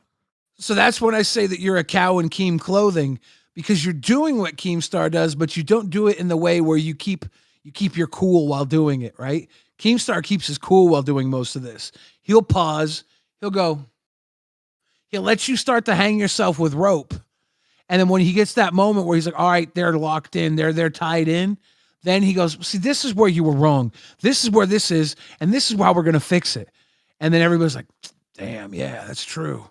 So that's when I say that you're a cow in Keem clothing because you're doing what KEEMSTAR does, but you don't do it in the way where you keep your cool while doing it, right? KEEMSTAR keeps his cool while doing most of this. He'll pause. He'll go. He'll let you start to hang yourself with rope. And then when he gets that moment where he's like, all right, they're locked in, they're tied in, then he goes, see, this is where you were wrong. This is where this is, and this is how we're going to fix it. And then everybody's like, damn, yeah, that's true.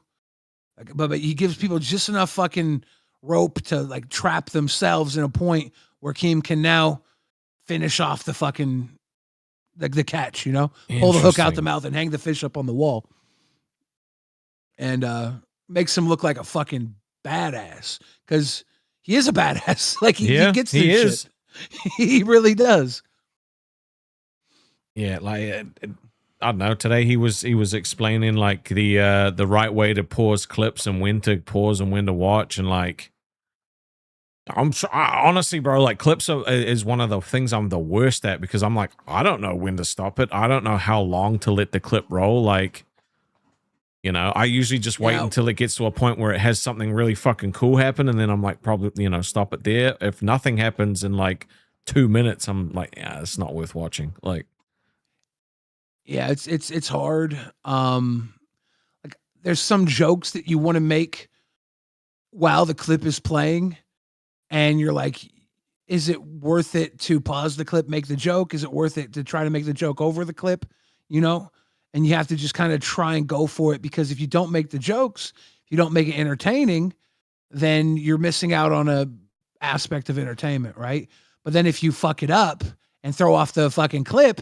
Like, but he gives people just enough fucking rope to like trap themselves in a point where Keem can now finish off the fucking the catch, you know, pull the hook out the mouth and hang the fish up on the wall, and makes him look like a fucking badass because he is a badass. Like he gets this shit. He really does. Yeah, like I don't know. Today he was explaining like the right way to pause clips and when to pause and when to watch, and like honestly, bro, like clips is one of the things I'm the worst at because I'm like, I don't know when to stop it. I don't know how long to let the clip roll. Like, you know, I usually just wait until it gets to a point where it has something really fucking cool happen, and then I'm like, probably, you know, stop it there. If nothing happens in like 2 minutes, I'm like, yeah, it's not worth watching. Like, yeah, it's hard. Like there's some jokes that you want to make while the clip is playing. And you're like, is it worth it to pause the clip, make the joke? Is it worth it to try to make the joke over the clip? You know? And you have to just kind of try and go for it because if you don't make the jokes, if you don't make it entertaining, then you're missing out on a aspect of entertainment, right? But then if you fuck it up and throw off the fucking clip,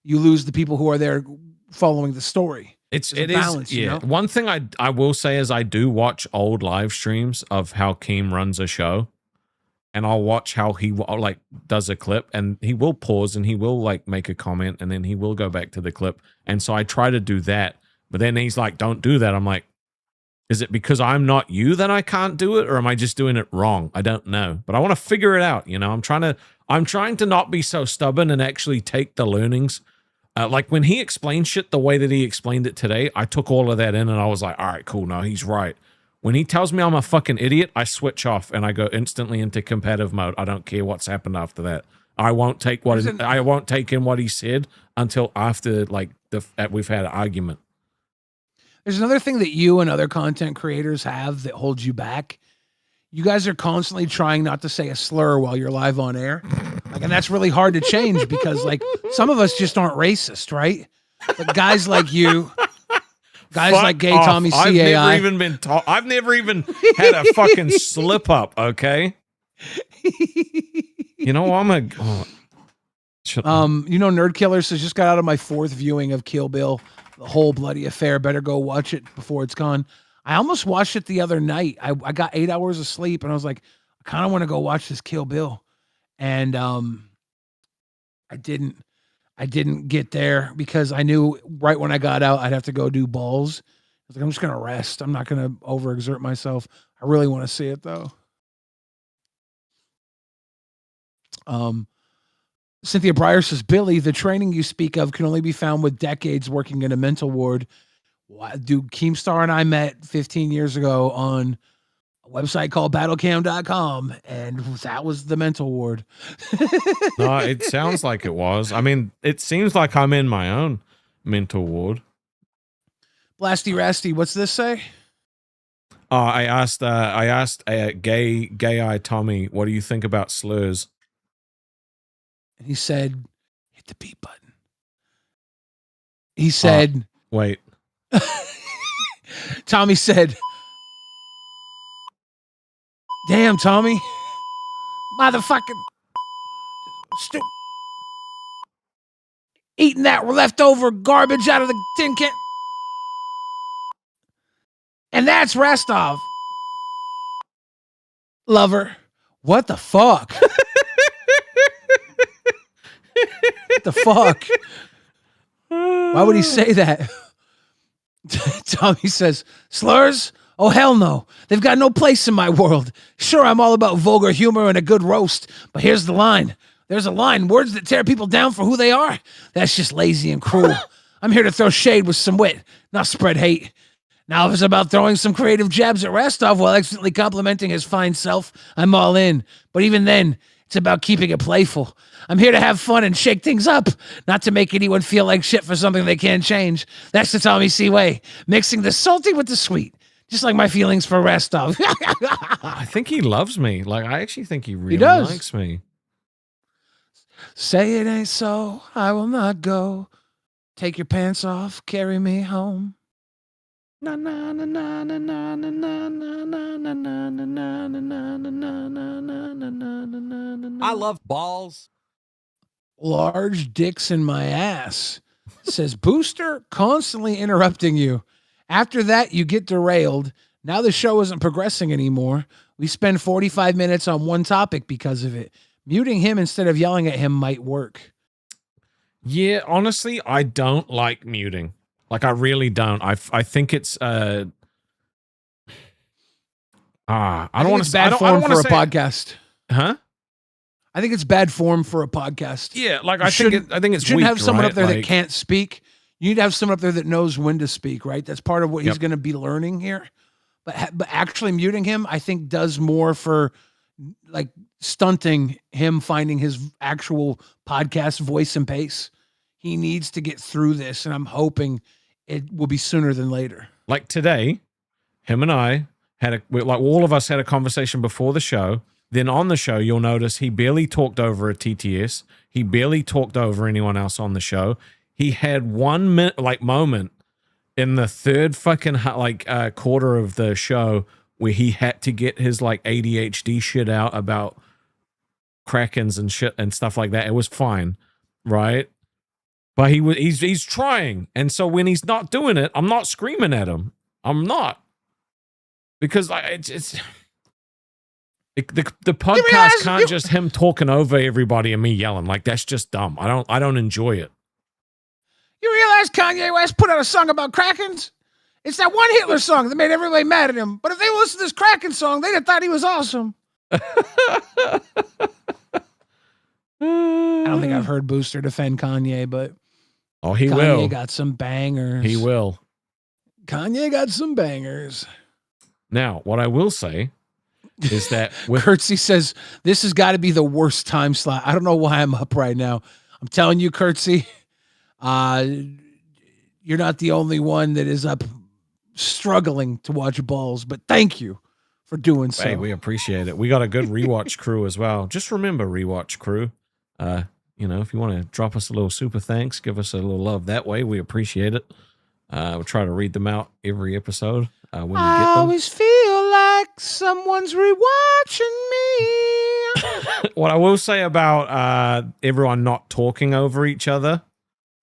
you lose the people who are there following the story. It is, yeah. You know? One thing I will say is I do watch old live streams of how Keem runs a show. And I'll watch how he like does a clip, and he will pause and he will like make a comment, and then he will go back to the clip. And so I try to do that, but then he's like, "Don't do that." I'm like, "Is it because I'm not you that I can't do it, or am I just doing it wrong?" I don't know, but I want to figure it out. You know, I'm trying to not be so stubborn and actually take the learnings. Like when he explained shit the way that he explained it today, I took all of that in, and I was like, "All right, cool. No, he's right." When he tells me I'm a fucking idiot, I switch off and I go instantly into competitive mode. I don't care what's happened after that. I won't take in what he said until after like we've had an argument. There's another thing that you and other content creators have that holds you back. You guys are constantly trying not to say a slur while you're live on air. Like, and that's really hard to change because like some of us just aren't racist, right? But guys like you, guys like Gay off. Tommy CAI. I've never even had a fucking slip up, okay? You know, you know, Nerd Killer says, just got out of my 4th viewing of Kill Bill, the whole bloody affair. Better go watch it before it's gone. I almost watched it the other night. I got 8 hours of sleep and I was like, I kind of want to go watch this Kill Bill. And I didn't get there because I knew right when I got out, I'd have to go do balls. I was like, I'm just going to rest. I'm not going to overexert myself. I really want to see it though. Cynthia Breyer says, Billy, the training you speak of can only be found with decades working in a mental ward. Dude, Keemstar and I met 15 years ago on a website called battlecam.com, and that was the mental ward. No, it sounds like it was. I mean, it seems like I'm in my own mental ward. Blasty Rasty, what's this say? I asked gay eye Tommy, what do you think about slurs? And he said, hit the beat button. He said, wait. Tommy said, damn, Tommy. Motherfucking stupid. Eating that leftover garbage out of the tin can. And that's Restov. Lover. What the fuck? What the fuck? Why would he say that? Tommy says, slurs? Oh, hell no. They've got no place in my world. Sure, I'm all about vulgar humor and a good roast, but here's the line. There's a line. Words that tear people down for who they are. That's just lazy and cruel. I'm here to throw shade with some wit, not spread hate. Now, if it's about throwing some creative jabs at Restov while excellently complimenting his fine self, I'm all in. But even then, it's about keeping it playful. I'm here to have fun and shake things up, not to make anyone feel like shit for something they can't change. That's the Tommy C way, mixing the salty with the sweet, just like my feelings for Restov. I think he loves me. Like, I actually think he really likes me. Say it ain't so, I will not go. Take your pants off, carry me home. I I love balls. Large dicks in my ass, says Booster, constantly interrupting you. After that, you get derailed. Now the show isn't progressing anymore. We spend 45 minutes on one topic because of it. Muting him instead of yelling at him might work. Yeah, honestly, I don't like muting. Like, I really don't. I think it's I don't want to say bad form for a say, podcast. huh? I think it's bad form for a podcast. Yeah, like I think it's shouldn't weak, have someone right? up there like, that can't speak. You need to have someone up there that knows when to speak, right? That's part of what he's going to be learning here. But actually muting him, I think, does more for like stunting him finding his actual podcast voice and pace. He needs to get through this, and I'm hoping it will be sooner than later. Like today, him and I had all of us had a conversation before the show. Then on the show, you'll notice he barely talked over a TTS. He barely talked over anyone else on the show. He had 1 minute moment in the third fucking quarter of the show where he had to get his ADHD shit out about Krakens and shit and stuff like that. It was fine, right? But he's trying, and so when he's not doing it, I'm not screaming at him. I'm not, because the podcast can't just him talking over everybody and me yelling. Like, that's just dumb. I don't enjoy it. You realize Kanye West put out a song about Krakens? It's that one Hitler song that made everybody mad at him. But if they listened to this Kraken song, they'd have thought he was awesome. I don't think I've heard Booster defend Kanye, but he Kanye will. got some bangers. He will. Kanye got some bangers. Now, what I will say is that Kurtzy says, this has got to be the worst time slot. I don't know why I'm up right now. I'm telling you, Kurtzy, you're not the only one that is up struggling to watch balls, but thank you for doing so. Hey, we appreciate it. We got a good rewatch crew as well. Just remember, rewatch crew, if you want to drop us a little super thanks, give us a little love that way, we appreciate it. We'll try to read them out every episode when we get them. I always feel like someone's rewatching me. What I will say about everyone not talking over each other,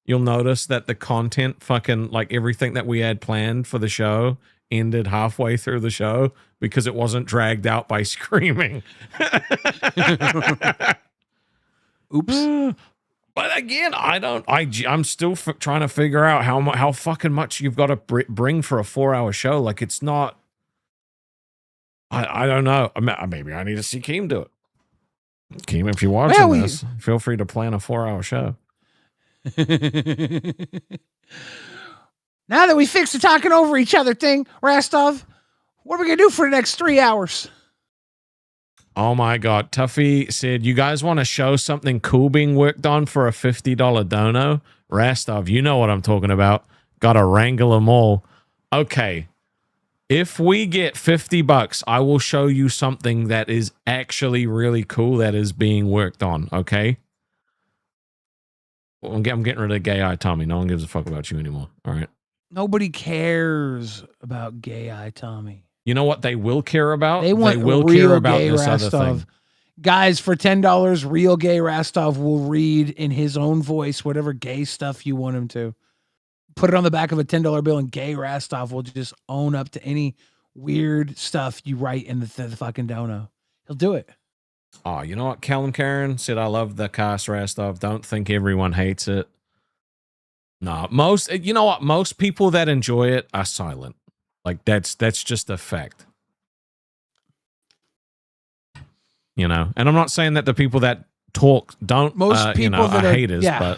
you'll notice that the content everything that we had planned for the show ended halfway through the show because it wasn't dragged out by screaming. Oops. But again, I'm still trying to figure out how fucking much you've got to bring for a 4-hour show. Like, it's not, I don't know. Maybe I need to see Keem do it. Keem, if you're watching this, feel free to plan a 4-hour show. Now that we fixed the talking over each other thing, Rastov, what are we going to do for the next 3 hours? Oh my God. Tuffy said, you guys want to show something cool being worked on for a $50 dono? Rastov, you know what I'm talking about. Got to wrangle them all. Okay. If we get $50, I will show you something that is actually really cool that is being worked on. Okay. Well, I'm getting rid of gay eye Tommy. No one gives a fuck about you anymore. All right. Nobody cares about gay eye Tommy. You know what they will care about? They will care about this Rastov. other thing. Guys, for $10, real gay Rastov will read in his own voice whatever gay stuff you want him to. Put it on the back of a $10 bill, and gay Rastov will just own up to any weird stuff you write in the fucking dono. He'll do it. Oh, you know what? Callum Karen said, I love the cast Rastov. Don't think everyone hates it. No, you know what? Most people that enjoy it are silent. Like, that's just a fact. You know, and I'm not saying that the people that talk don't, most people that are are haters, but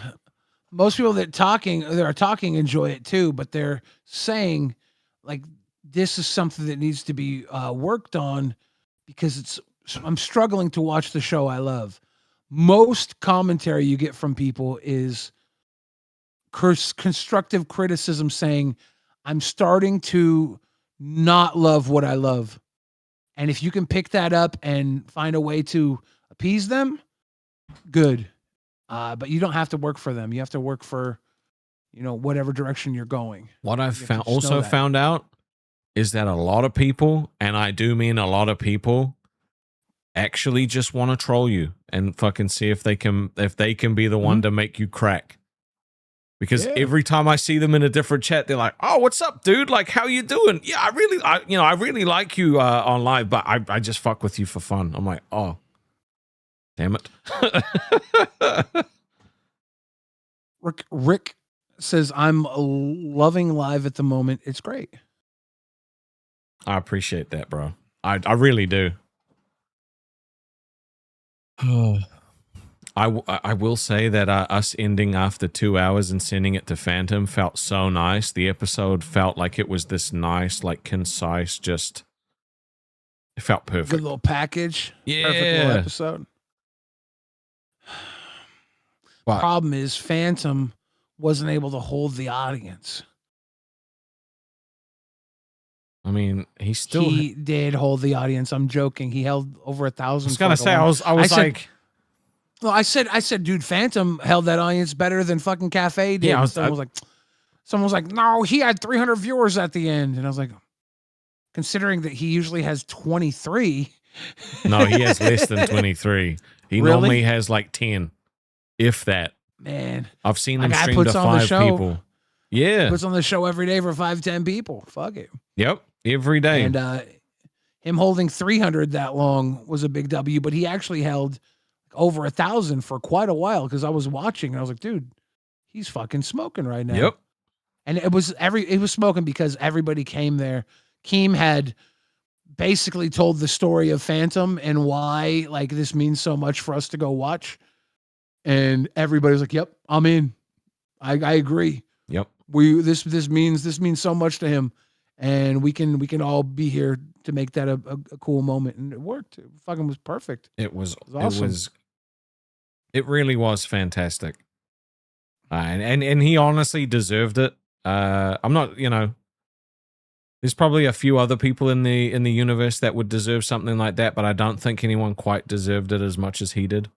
most people that are talking enjoy it too, but they're saying like, this is something that needs to be worked on because I'm struggling to watch the show I love. Most commentary you get from people is constructive criticism saying, I'm starting to not love what I love. And if you can pick that up and find a way to appease them, good. But you don't have to work for them. You have to work for whatever direction you're going. What I've You have to just know also that. found out is that a lot of people, and I do mean a lot of people, actually just want to troll you and fucking see if they can be the one to make you crack. Because every time I see them in a different chat, they're like, "Oh, what's up, dude? Like, how you doing? Yeah, I really like you on live, but I just fuck with you for fun." I'm like, "Oh, damn it." Rick says, "I'm loving live at the moment. It's great." I appreciate that, bro. I really do. I will say that us ending after 2 hours and sending it to Phantom felt so nice. The episode felt like it was this nice, like concise, just it felt perfect. Good little package. Yeah. Perfect little episode. What? Problem is Phantom wasn't able to hold the audience. I mean, he did hold the audience. I'm joking. He held over 1,000. I was gonna say, I was like, well, I said, dude, Phantom held that audience better than fucking Cafe did. Yeah, someone was like, no, he had 300 viewers at the end, and I was like, considering that he usually has 23. No, he has less than 23. He normally has like 10, if that. Man, I've seen him stream to 5 people. Yeah, puts on the show every day for 5-10 people. Fuck it. Yep, every day. And him holding 300 that long was a big W, but he actually held over 1,000 for quite a while because I was watching and I was like, dude, he's fucking smoking right now. Yep. And it was smoking because everybody came there. Keem had basically told the story of Phantom and why like this means so much for us to go watch. And everybody's like, yep, I'm in. I agree. Yep. This means so much to him. And we can all be here to make that a cool moment. And it worked. It fucking was perfect. It was awesome. It really was fantastic. And he honestly deserved it. I'm not, there's probably a few other people in the universe that would deserve something like that, but I don't think anyone quite deserved it as much as he did.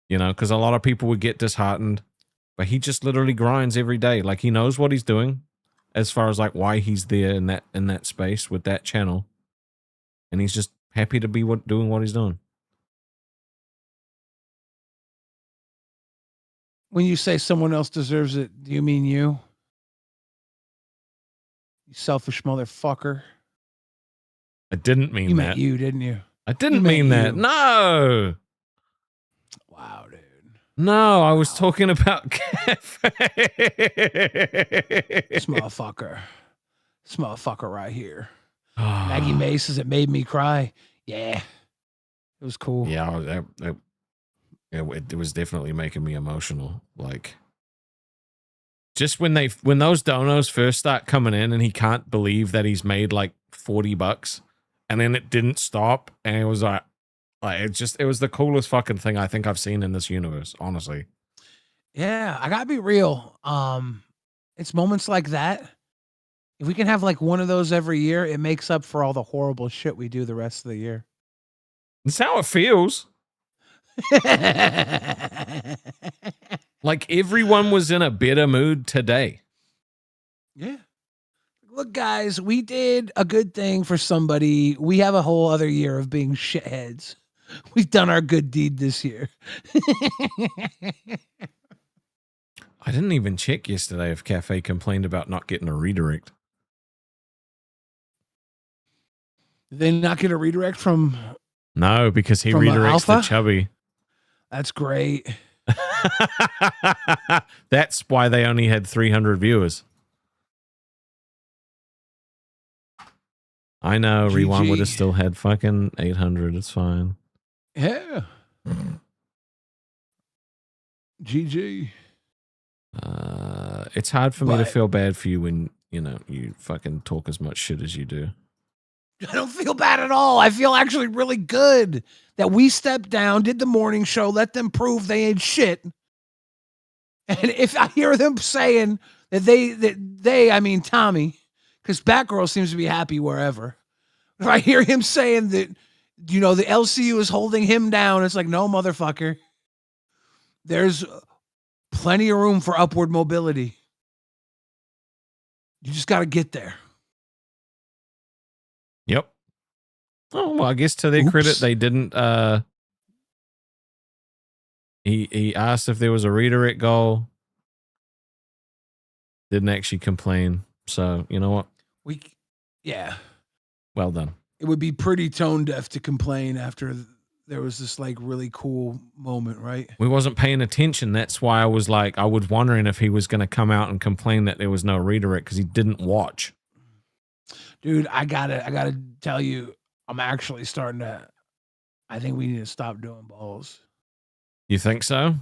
Because a lot of people would get disheartened, but he just literally grinds every day. Like he knows what he's doing as far as like why he's there in that space with that channel. And he's just happy to be doing what he's doing. When you say someone else deserves it, do you mean you? You selfish motherfucker. I didn't mean you that. Meant you, didn't you? I didn't mean that. You. No. Wow, dude. No, I was talking about Cafe. This motherfucker right here. Maggie May says it made me cry. Yeah. It was cool. Yeah, it was definitely making me emotional. Like, just when those donos first start coming in and he can't believe that he's made like $40 and then it didn't stop and it was like it was the coolest fucking thing I think I've seen in this universe, honestly. Yeah, I gotta be real. It's moments like that. If we can have like one of those every year, it makes up for all the horrible shit we do the rest of the year. That's how it feels. Like everyone was in a better mood today. Yeah. Look, guys, we did a good thing for somebody. We have a whole other year of being shitheads. We've done our good deed this year. I didn't even check yesterday if Cafe complained about not getting a redirect. Did they not get a redirect from... No, because he redirects the chubby. That's great. That's why they only had 300 viewers. I know, GG. Rewind would have still had fucking 800. It's fine. Yeah. GG. It's hard for me to feel bad for you when, you fucking talk as much shit as you do. I don't feel bad at all. I feel actually really good that we stepped down, did the morning show, let them prove they ain't shit. And if I hear them saying that they, I mean Tommy, because Batgirl seems to be happy wherever. If I hear him saying that, the LCU is holding him down, it's like, no, motherfucker. There's plenty of room for upward mobility. You just got to get there. Yep. Oh, well, I guess to their credit, they didn't. He asked if there was a redirect goal. Didn't actually complain. So, you know what? Yeah. Well done. It would be pretty tone deaf to complain after there was this like really cool moment, right? We wasn't paying attention. That's why I was wondering if he was going to come out and complain that there was no redirect because he didn't watch. Dude, I gotta tell you, I'm actually starting to. I think we need to stop doing balls. You think so?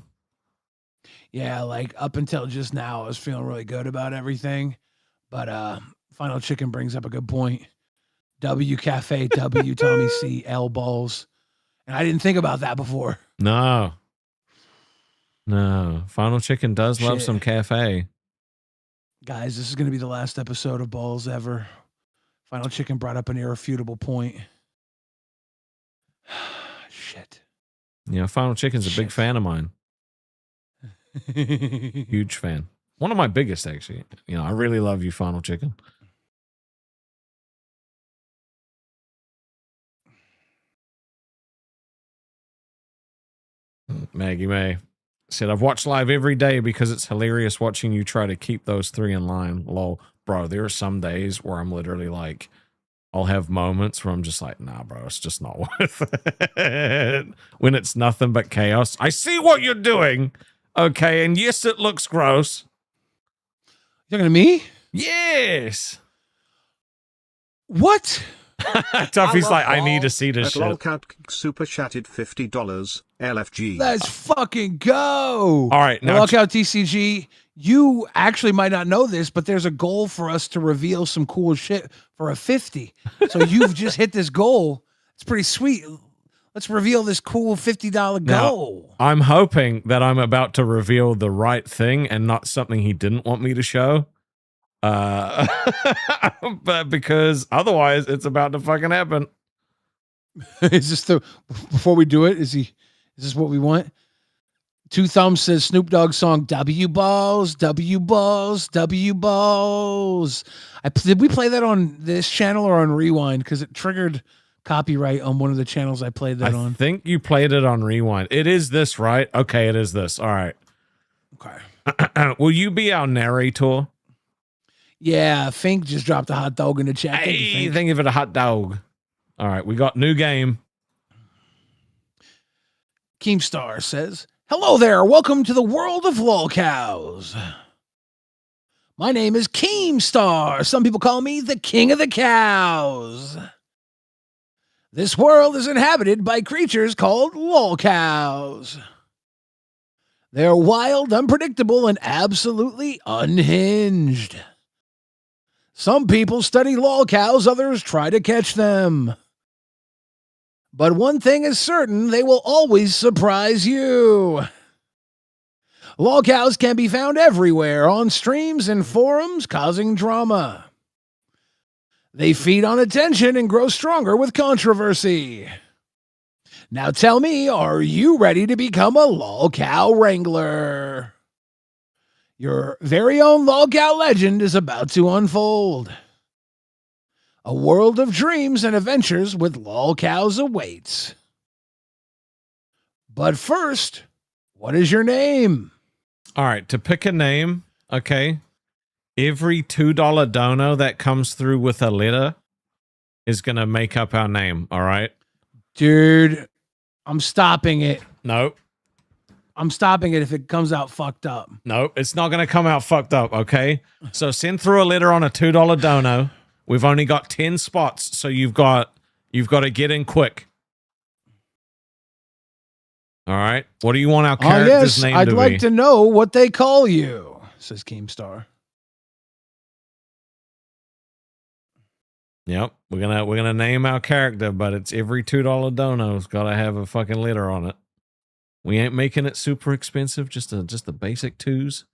Yeah, like up until just now, I was feeling really good about everything, but Final Chicken brings up a good point. W Cafe, W Tommy C, L balls, and I didn't think about that before. No. Final Chicken does love some cafe. Guys, this is going to be the last episode of Balls ever. Final Chicken brought up an irrefutable point. Shit. Yeah, Final Chicken's a big fan of mine. Huge fan. One of my biggest, actually. You know, I really love you, Final Chicken. Maggie May said, I've watched live every day because it's hilarious watching you try to keep those three in line. Lol. Bro, there are some days where I'm literally like, I'll have moments where I'm just like, nah, bro, it's just not worth it. When it's nothing but chaos. I see what you're doing. Okay, and yes, it looks gross. You talking to me? Yes. What? Tuffy's like, I need to see this shit. Lolcow super chatted $50. LFG. Let's fucking go. All right, now Lolcow TCG. You actually might not know this, but there's a goal for us to reveal some cool shit for a 50. So you've just hit this goal. It's pretty sweet. Let's reveal this cool $50 goal. Now, I'm hoping that I'm about to reveal the right thing and not something he didn't want me to show. But because otherwise it's about to fucking happen. Is this before we do it? Is this what we want? Two Thumbs says Snoop Dogg song W Balls, W Balls, W Balls. Did we play that on this channel or on Rewind? Because it triggered copyright on one of the channels I played that on. I think you played it on Rewind. It is this, right? Okay, it is this. All right. Okay. Will you be our narrator? Yeah, Fink just dropped a hot dog in the chat. Hey, thank you for the hot dog. All right, we got new game. KEEMSTAR says, hello there. Welcome to the world of Lolcows. My name is KEEMSTAR. Some people call me the king of the cows. This world is inhabited by creatures called Lolcows. They're wild, unpredictable, and absolutely unhinged. Some people study lolcows, others try to catch them. But one thing is certain, they will always surprise you. Lolcows can be found everywhere, on streams and forums, causing drama. They feed on attention and grow stronger with controversy. Now tell me, are you ready to become a Lolcow Wrangler? Your very own Lolcow legend is about to unfold. A world of dreams and adventures with Lolcows awaits. But first, what is your name? All right, to pick a name, okay, every $2 dono that comes through with a letter is going to make up our name, all right? Dude, I'm stopping it. Nope. I'm stopping it if it comes out fucked up. Nope, it's not going to come out fucked up, okay? So send through a letter on a $2 dono. We've only got 10 spots, so you've got to get in quick. All right. What do you want our character's name to be? I'd like to know what they call you, says KEEMSTAR. Yep, we're gonna name our character, but it's every $2 dono's got to have a fucking letter on it. We ain't making it super expensive, just the basic twos.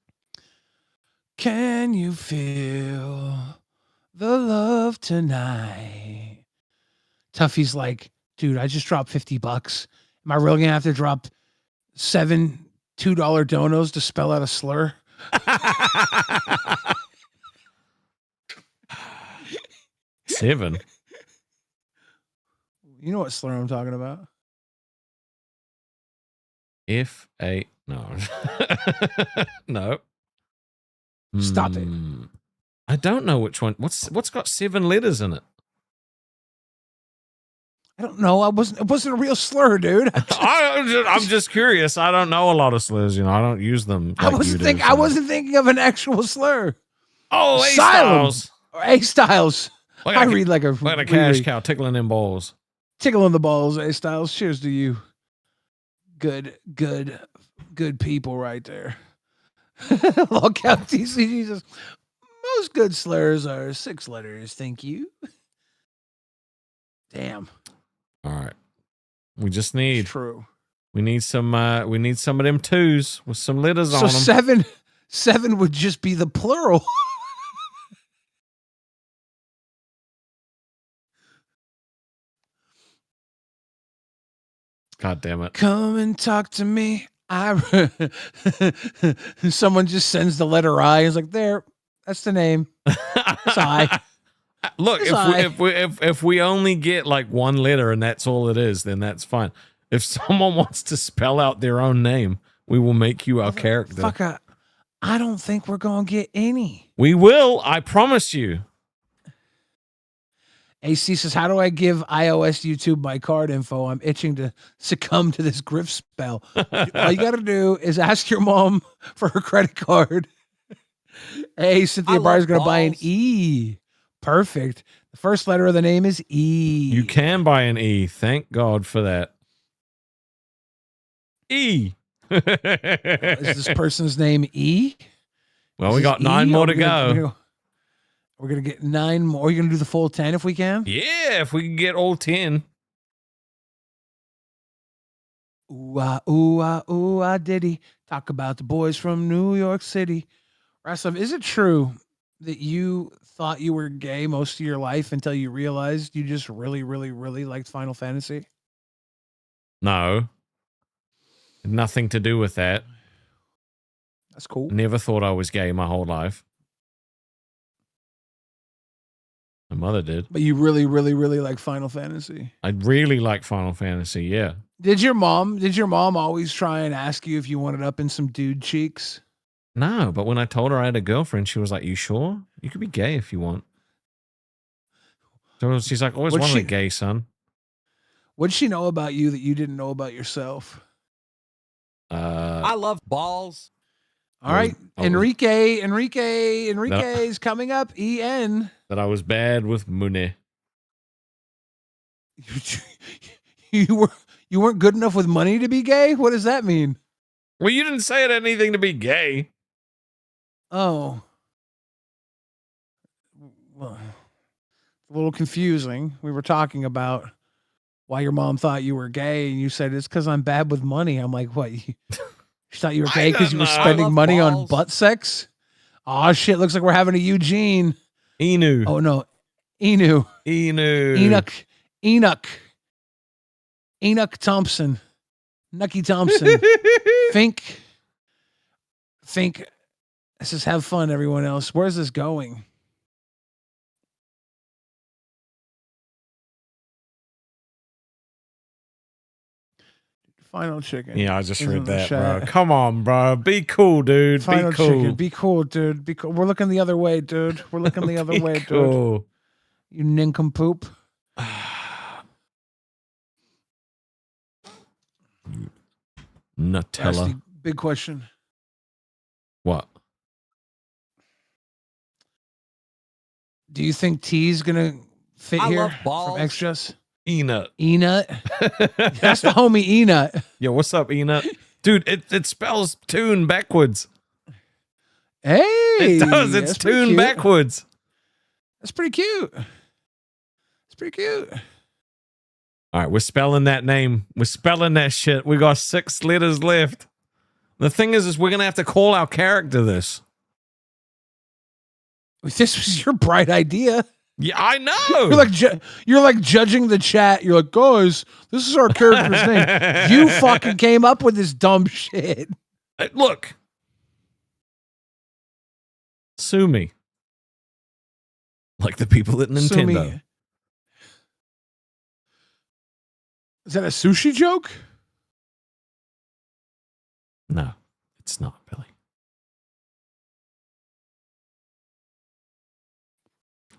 Can you feel the love tonight? Tuffy's like, dude, I just dropped $50. Am I really gonna have to drop $7 $2 donos to spell out a slur. Seven. You know what slur I'm talking about? F8. No. No. Stop it. I don't know which one. What's got 7 letters in it? I don't know. It wasn't a real slur, dude. I'm just curious. I don't know a lot of slurs. I don't use them. I wasn't thinking of an actual slur. Oh, A Asylum. Styles. Or A Styles. I read like a cash cow tickling them balls. Tickling the balls, A Styles. Cheers to you. Good people right there. Lolcow TCG says, most good slurs are 6 letters. Thank you. Damn. All right. We just need True. We need some of them 2s with some letters on So them. 7 would just be the plural. God damn it. Come and talk to me. Someone just sends the letter I. It's like, there, that's the name. It's I. Look, It's if we only get like one letter and that's all it is, then that's fine. If someone wants to spell out their own name, we will make you our character. Fuck, I don't think we're gonna get any. We will, I promise you. AC says, how do I give iOS YouTube my card info? I'm itching to succumb to this grift spell. All you got to do is ask your mom for her credit card. Hey, Cynthia Barr's going to buy an E. Perfect. The first letter of the name is E. You can buy an E. Thank God for that. E. Is this person's name E? Well, we got 9 more to go. We're going to get 9 more. Are you going to do the full 10 if we can? Yeah, if we can get all 10. Ooh, diddy. Talk about the boys from New York City. Raslov, is it true that you thought you were gay most of your life until you realized you just really, really, really liked Final Fantasy? No. Nothing to do with that. That's cool. Never thought I was gay my whole life. My mother did. But you really, really, really like Final Fantasy. I really like Final Fantasy, yeah. Did your mom always try and ask you if you wanted up in some dude cheeks? No, but when I told her I had a girlfriend, she was like, you sure? You could be gay if you want. So she's like, always wanted a gay son. What'd she know about you that you didn't know about yourself? I love balls. All right. Enrique is coming up. EN. That I was bad with money. You weren't good enough with money to be gay? What does that mean? Well, you didn't say it had anything to be gay. Oh. Well, a little confusing. We were talking about why your mom thought you were gay, and you said it's because I'm bad with money. I'm like, what? She thought you were gay because you were spending money on butt sex? Oh, shit. Looks like we're having a Eugene. Enu. Oh, no. Enoch Thompson. Nucky Thompson. Think. This is have fun, everyone else. Where's this going? Final chicken. Yeah, I just read that, bro. Come on, bro. Be cool, dude. Final be cool. Chicken. Be cool, dude. Be cool. We're looking the other way, dude. We're looking the other way, dude. You nincompoop. Nutella. Rusty, big question. What? Do you think T's gonna fit I here love balls. from Extras? Enut. Enut. That's the homie Enut. Yo, what's up, Enut? Dude, it spells tune backwards. Hey, it does. It's tune backwards. That's pretty cute. It's pretty cute. All right, we're spelling that name. We're spelling that shit. We got 6 letters left. The thing is we're gonna have to call our character this. This was your bright idea. Yeah, I know. You're like judging the chat. You're like, guys, this is our character's name. You fucking came up with this dumb shit. Look. Sue me. Like the people at Sue Nintendo. me. Is that a sushi joke? No, it's not, Billy.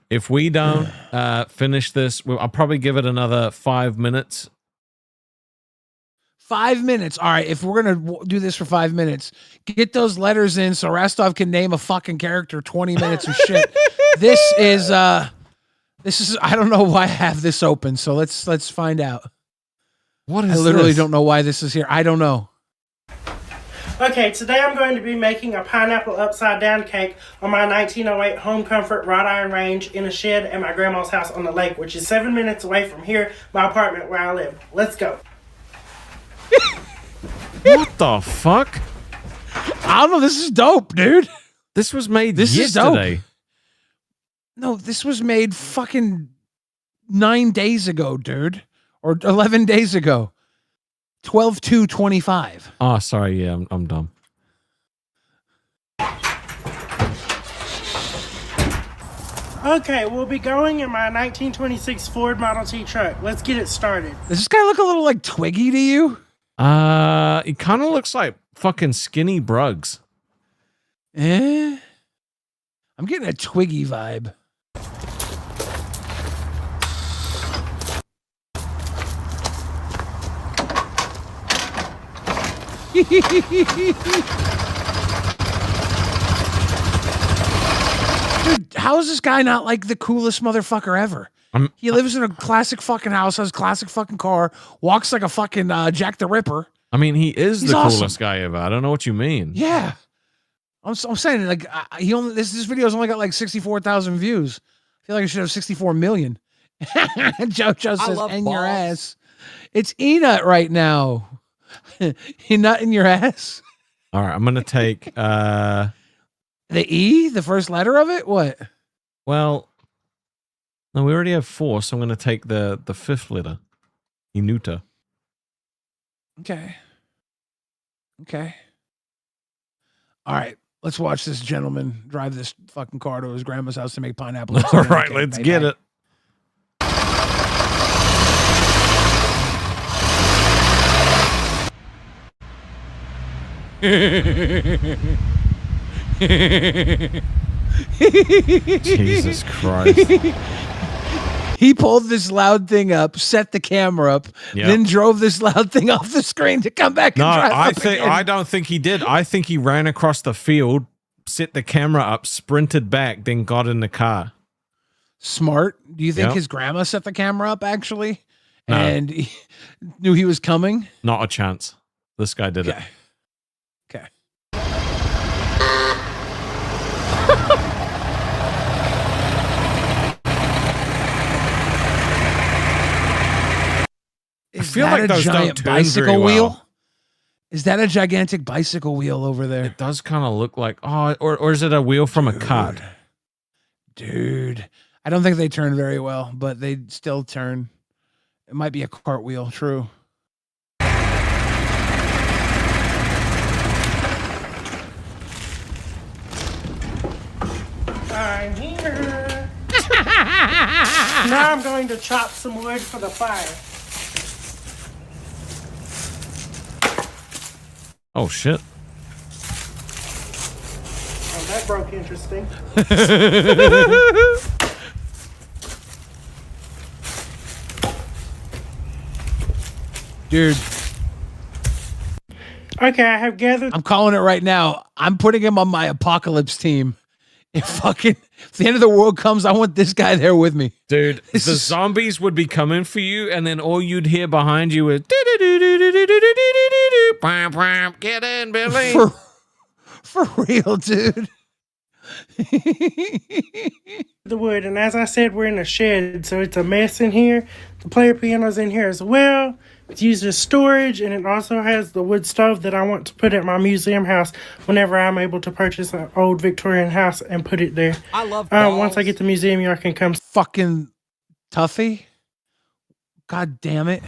If we don't finish this, I'll probably give it another 5 minutes. 5 minutes. All right, if we're gonna do this for 5 minutes, get those letters in so Rastov can name a fucking character 20 minutes of shit. This is I don't know why I have this open, so let's find out. What is I literally this? don't know why this is here. I don't know. Okay, today I'm going to be making a pineapple upside down cake on my 1908 Home Comfort wrought iron range in a shed at my grandma's house on the lake, which is 7 minutes away from here, my apartment where I live. Let's go. What the fuck? I don't know. This is dope, dude. This was made This is dope. yesterday. No, this was made fucking 9 days ago, dude. Or 11 days ago. 12/2/25. Oh, sorry. Yeah, I'm dumb. Okay, we'll be going in my 1926 Ford Model T truck. Let's get it started. Does this guy look a little like Twiggy to you? It kind of looks like fucking Skinny Bruggs. Eh? I'm getting a Twiggy vibe. Dude, how is this guy not like the coolest motherfucker ever? He lives in a classic fucking house, has a classic fucking car, walks like a fucking Jack the Ripper. I mean, he is He's the awesome. coolest guy ever. I don't know what you mean. Yeah, I'm saying like he only this video's only got like 64,000 views. I feel like it should have 64 million. JoJo says, love "In your balls." ass." It's E-Nut right now. E-Nut in your ass. All right, I'm gonna take. The E, the first letter of it. What? Well, no, we already have 4, so I'm gonna take the 5th letter. Inuta. Okay. Okay. All right. Let's watch this gentleman drive this fucking car to his grandma's house to make pineapple. All right, let's get it. Jesus Christ. He pulled this loud thing up, set the camera up, Yep. then drove this loud thing off the screen to come back and No, drive I up think again. I don't think he did. I think he ran across the field, set the camera up, sprinted back, then got in the car. Smart. Do you think Yep. his grandma set the camera up actually? No. And he knew he was coming? Not a chance. This guy did it. Okay. Okay. I feel like those don't turn bicycle very wheel? well. Is that a gigantic bicycle wheel over there? It does kind of look like or is it a wheel from a cart? Dude, I don't think they turn very well, but they still turn. It might be a cartwheel, true. I'm here. Now I'm going to chop some wood for the fire. Oh shit. Oh, that broke interesting. Dude, Okay, I have gathered. I'm calling it right now. I'm putting him on my apocalypse team. If the end of the world comes, I want this guy there with me. Dude, the This is- zombies would be coming for you, and then all you'd hear behind you is get in, Billy. For real, dude. The wood, and as I said, we're in a shed, so it's a mess in here. The player piano's in here as well. It's used as storage, and it also has the wood stove that I want to put at my museum house whenever I'm able to purchase an old Victorian house and put it there. I love Once I get the museum, y'all can come. Fucking Tuffy. God damn it.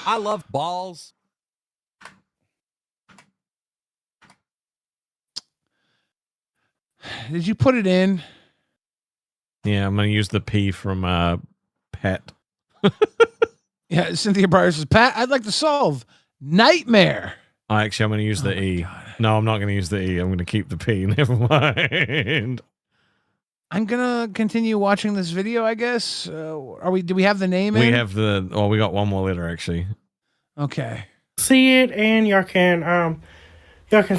I love balls. Did you put it in? Yeah, I'm gonna use the P from Pet. Yeah, Cynthia Breyer says, Pat, I'd like to solve nightmare. Actually, I'm gonna use the E. God. No, I'm not gonna use the E. I'm gonna keep the P. Never mind. I'm gonna continue watching this video, I guess. Do we have the name We in? have the. Oh, we got one more letter actually. Okay. See it, and y'all can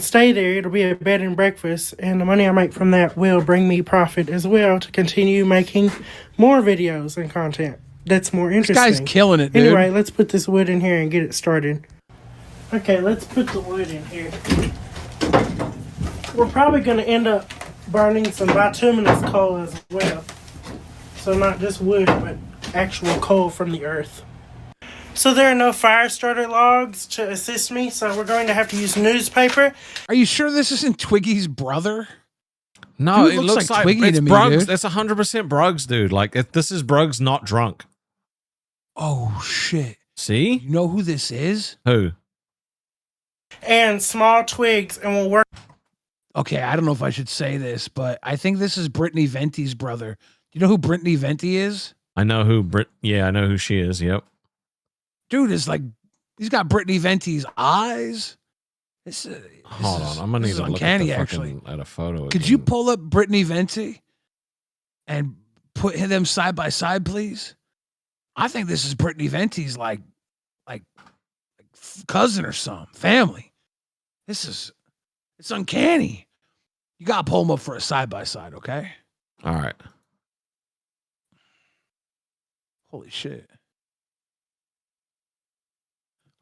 stay there. It'll be a bed and breakfast, and the money I make from that will bring me profit as well to continue making more videos and content that's more interesting. This guy's killing it, dude. Anyway, let's put this wood in here and get it started. Okay, let's put the wood in here. We're probably going to end up burning some bituminous coal as well. So not just wood, but actual coal from the earth. So there are no fire starter logs to assist me, so we're going to have to use newspaper. Are you sure this isn't Twiggy's brother? No, Dude, it looks like Twiggy it's to me, Bruggs. dude. That's 100% Bruggs, dude. Like this is Bruggs not drunk. Oh, shit. See? You know who this is? Who? And small twigs, and we'll work. Okay, I don't know if I should say this, but I think this is Brittany Venti's brother. Do you know who Brittany Venti is? I know who Yeah, I know who she is. Yep. Dude is like, he's got Brittany Venti's eyes. Hold on, I'm gonna need to look at a photo. Could you pull up Brittany Venti and put them side by side, please? I think this is Brittany Venti's like cousin or something, family. It's uncanny. You gotta pull them up for a side by side, okay? All right. Holy shit.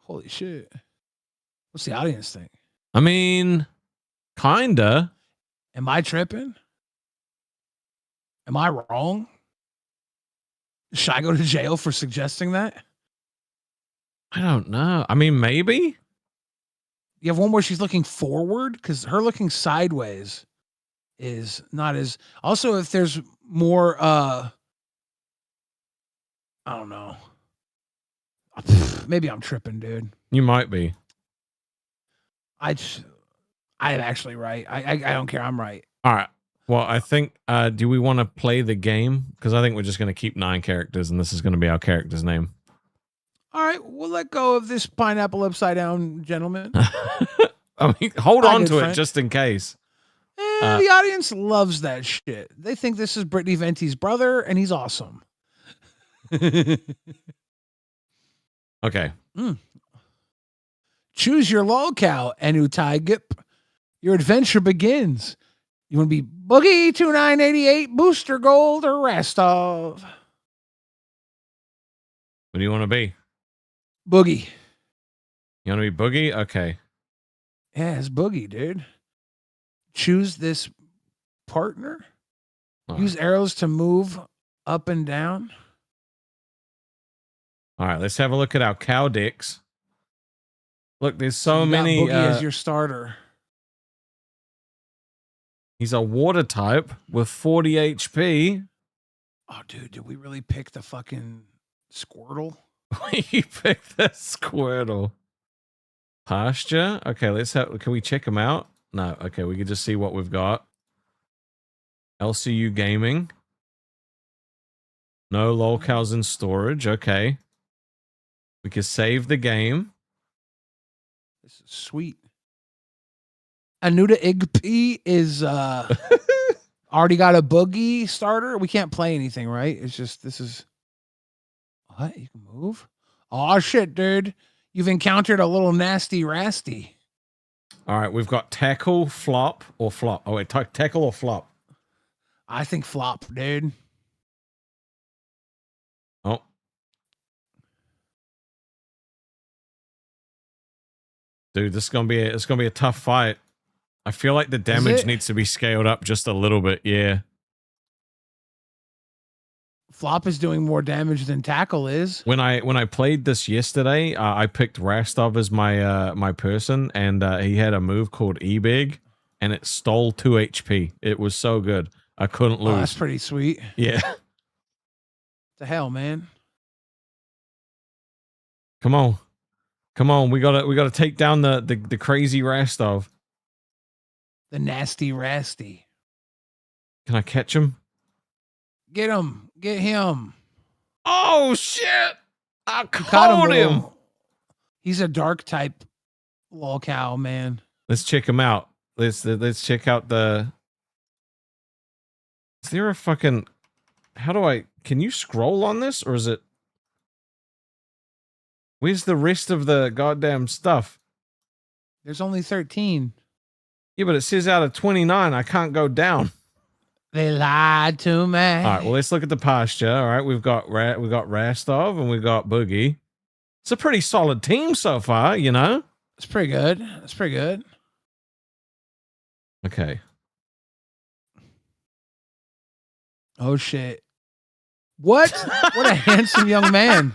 Holy shit. What's the audience think? I mean, kinda. Am I tripping? Am I wrong? Should I go to jail for suggesting that? I don't know. I mean, maybe. You have one where she's looking forward, because her looking sideways is not as. Also, if there's more, I don't know. Maybe I'm tripping, dude. You might be. I'm actually right. I don't care. I'm right. All right. Well, I think. Do we want to play the game? Because I think we're just going to keep 9 characters, and this is going to be our character's name. All right, we'll let go of this pineapple upside down, gentleman. I mean, hold on to friend. it just in case. The audience loves that shit. They think this is Brittany Venti's brother, and he's awesome. Okay. Choose your Lolcow, Enutigip. Your adventure begins. You want to be Boogie 2988, Booster Gold, or Rastov? What do you want to be? Boogie. You want to be Boogie? Okay. Yeah, it's Boogie, dude. Choose this partner. Use arrows to move up and down. All right, let's have a look at our cow dicks. Look, there's so you many. Got Boogie as your starter. He's a water type with 40 HP. Oh, dude, did we really pick the fucking Squirtle? We picked the Squirtle. Pasture. Okay, let's have. Can we check them out? No. Okay, we can just see what we've got. LCU Gaming. No Lolcows in storage. Okay. We can save the game. This is sweet. Anuta Igp is already got a Boogie starter. We can't play anything, right? It's just this is what you can move. Oh shit, dude! You've encountered a little nasty rasty. All right, we've got tackle, flop, or flop. Oh wait, tackle or flop. I think flop, dude. Oh. Dude, this is gonna be a tough fight. I feel like the damage needs to be scaled up just a little bit. Yeah. Flop is doing more damage than tackle is. When I played this yesterday, I picked Rastov as my my person, and he had a move called E-Big, and it stole 2 HP. It was so good. I couldn't lose. Oh, that's pretty sweet. Yeah. The hell, man. Come on. Come on, we gotta take down the crazy Rastov. The nasty Rasty. Can I catch him? Get him. Get him. Oh shit! I You caught him. little- He's a dark type Lolcow, man. Let's check him out. Let's check out the. Is there a fucking? How do I? Can you scroll on this, or is it? Where's the rest of the goddamn stuff? There's only 13. Yeah, but it says out of 29, I can't go down. They lied to me. All right, well, let's look at the pasture. All right, we've got Rastov and we've got Boogie. It's a pretty solid team so far, you know? It's pretty good. It's pretty good. Okay. Oh, shit. What? What a handsome young man.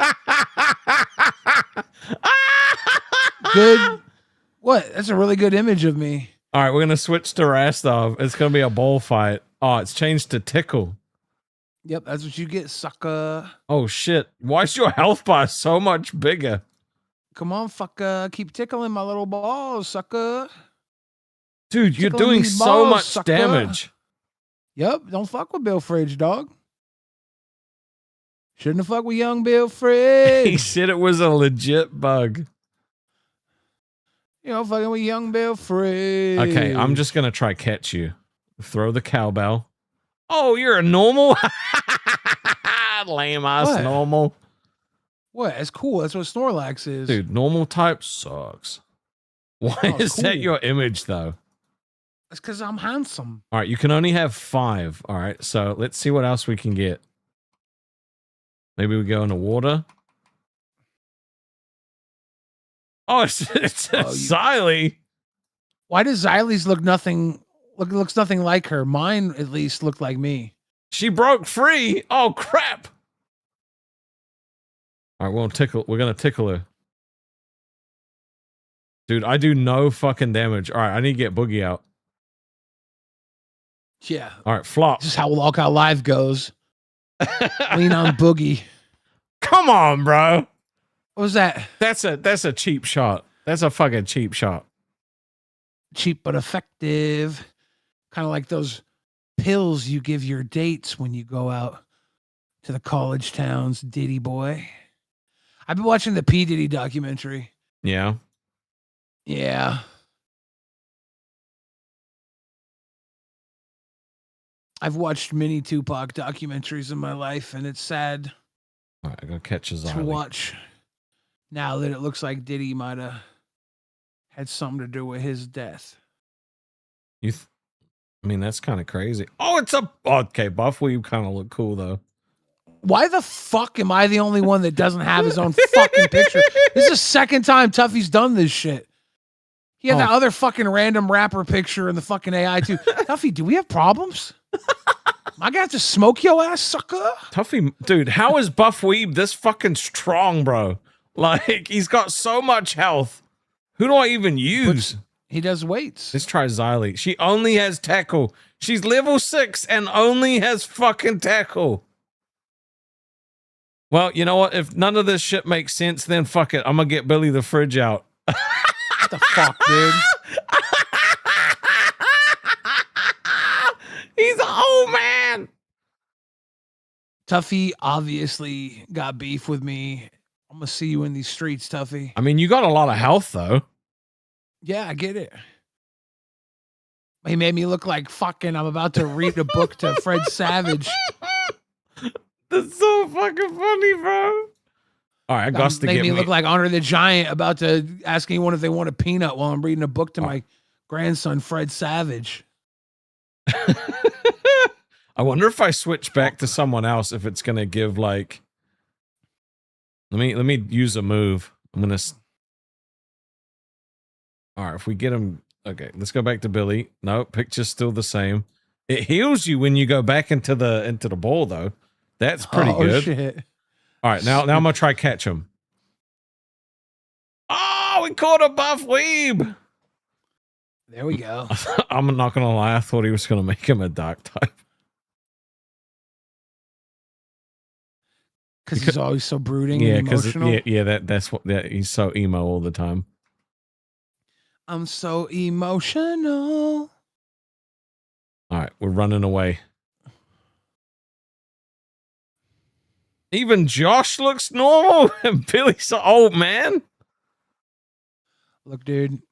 Good. What? That's a really good image of me. All right, we're going to switch to Rastov. It's going to be a bullfight. Oh, it's changed to Tickle. Yep, that's what you get, sucker. Oh, shit. Why is your health bar so much bigger? Come on, fucker. Keep tickling my little balls, sucker. Dude, you're Tickle doing these so balls, much sucker. damage. Yep, don't fuck with Bill Fridge, dog. Shouldn't have fucked with young Bill Fridge. He said it was a legit bug. You know, fucking with young Bill Fridge. Okay, I'm just going to try catch you. Throw the cowbell. Oh, you're a normal? Lame ass What? normal. What? It's cool. That's what Snorlax is. Dude, normal type sucks. Why Oh, is that cool. your image, though? That's because I'm handsome. All right, you can only have 5. All right, so let's see what else we can get. Maybe we go into water. Oh, it's Xylee. Why does Xylie's looks nothing like her? Mine at least looked like me. She broke free. Oh, crap. All right, we're gonna tickle her. Dude, I do no fucking damage. All right, I need to get Boogie out. Yeah. All right, flop. This is how Lolcow Live goes. Lean on Boogie. Come on, bro. What was that? That's a cheap shot. That's a fucking cheap shot. Cheap but effective. Kind of like those pills you give your dates when you go out to the college towns, Diddy boy. I've been watching the P. Diddy documentary. Yeah. Yeah. I've watched many Tupac documentaries in my life, and it's sad All right, I gotta catch his to eye. watch now that it looks like Diddy might have had something to do with his death. I mean, that's kind of crazy. Oh, it's a okay. Buffweeb kind of look cool though. Why the fuck am I the only one that doesn't have his own fucking picture? This is the second time Tuffy's done this shit. He had that other fucking random rapper picture in the fucking AI too. Tuffy, do we have problems? Am I gonna have to smoke your ass, sucker? Tuffy, dude, how is Buffweeb this fucking strong, bro? Like, he's got so much health. Who do I even use? He does weights. Let's try Xylee. She only has tackle. She's level 6 and only has fucking tackle. Well, you know what? If none of this shit makes sense, then fuck it. I'm gonna get Billy the Fridge out. What the fuck, dude? He's an old man. Tuffy obviously got beef with me. I'm gonna see you in these streets, Tuffy. I mean, you got a lot of health though. Yeah, I get it. He made me look like fucking I'm about to read a book to Fred Savage. That's so fucking funny, bro. All right, I got to Made get me look like Honor the Giant about to ask anyone if they want a peanut while I'm reading a book to my grandson, Fred Savage. I wonder if I switch back to someone else, if it's gonna give like. Let me use a move. I'm gonna. All right, if we get him, okay. Let's go back to Billy. No, picture's still the same. It heals you when you go back into the ball, though. That's pretty good. Shit. All right, now I'm gonna try catch him. Oh, we caught a Buffweeb. There we go. I'm not gonna lie. I thought he was gonna make him a dark type. Because he's always so brooding Yeah, and emotional. that's what he's so emo all the time. I'm so emotional. All right, we're running away. Even Josh looks normal, and Billy's an old man. Look, dude.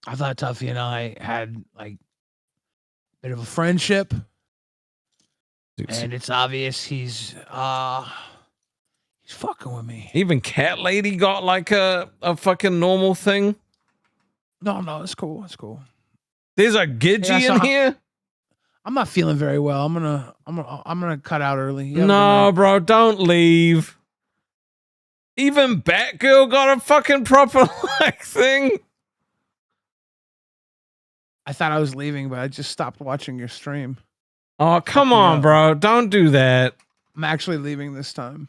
I thought Tuffy and I had like a bit of a friendship. And it's obvious he's fucking with me. Even Cat Lady got like a fucking normal thing. No, it's cool. It's cool. There's a Gidgey in here. I'm not feeling very well. I'm gonna cut out early. No, bro, don't leave. Even Batgirl got a fucking proper like thing. I thought I was leaving, but I just stopped watching your stream. Oh, come on, bro. Don't do that. I'm actually leaving this time.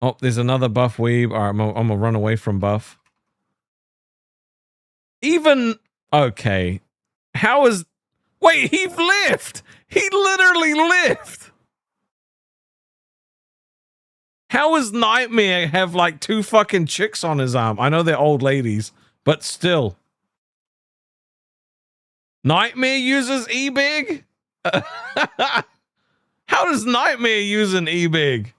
Oh, there's another Buff Weeb. All right, I'm gonna run away from Buff. Even, okay. How is, wait, he left. He literally left. How is Nightmare have like 2 fucking chicks on his arm? I know they're old ladies, but still. Nightmare uses E-Big? How does Nightmare use an E-Big?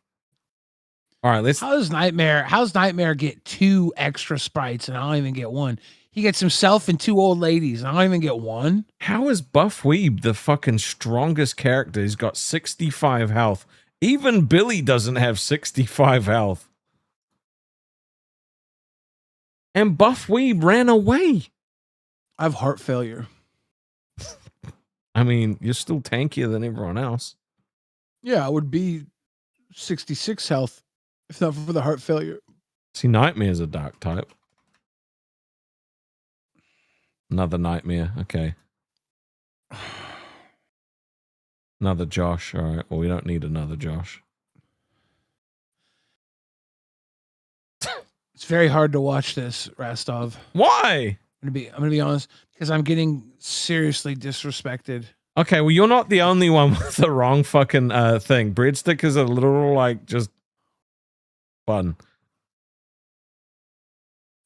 All right, let's. How's Nightmare get 2 extra sprites and I don't even get 1? He gets himself and 2 old ladies and I don't even get 1. How is Buff Weeb the fucking strongest character? He's got 65 health. Even Billy doesn't have 65 health. And Buff Weeb ran away. I have heart failure. I mean, you're still tankier than everyone else. Yeah, I would be 66 health if not for the heart failure. See, Nightmare's a dark type. Another Nightmare. Okay. Another Josh. All right. Well, we don't need another Josh. It's very hard to watch this, Rastov. Why? I'm gonna be honest, because I'm getting seriously disrespected. Okay, well, you're not the only one with the wrong fucking thing. Breadstick is a little like just fun.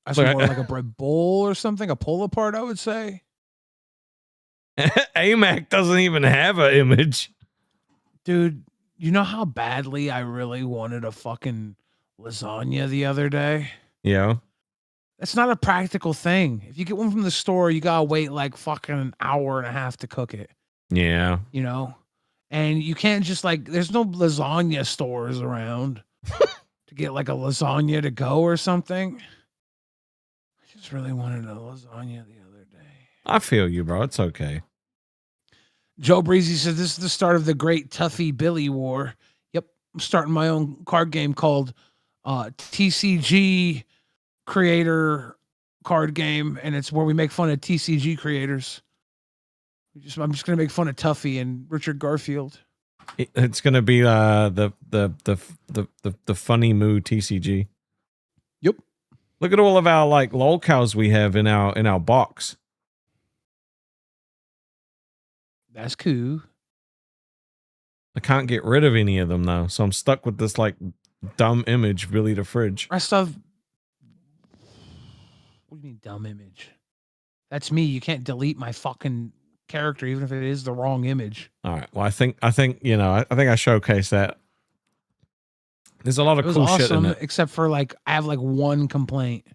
That's more like a bread bowl or something, a pull apart, I would say. AMAC doesn't even have an image. Dude, you know how badly I really wanted a fucking lasagna the other day? Yeah. That's not a practical thing. If you get one from the store, you gotta wait like fucking an hour and a half to cook it. Yeah. You know? And you can't just like, there's no lasagna stores around to get like a lasagna to go or something. I just really wanted a lasagna the other day. I feel you, bro. It's okay. Joe Breezy says this is the start of the great Tuffy Billy war. Yep. I'm starting my own card game called TCG Creator Card Game, and it's where we make fun of TCG creators. I'm just gonna make fun of Tuffy and Richard Garfield. It's gonna be the funny moo TCG. Yep. Look at all of our like lolcows we have in our box. That's cool. I can't get rid of any of them though, so I'm stuck with this like dumb image, Billy the Fridge. Rest of what do you mean dumb image? That's me. You can't delete my fucking character even if it is the wrong image. All right. Well, I think you know, I think I showcased that. There's a lot of cool shit in it. Except for like I have like one complaint.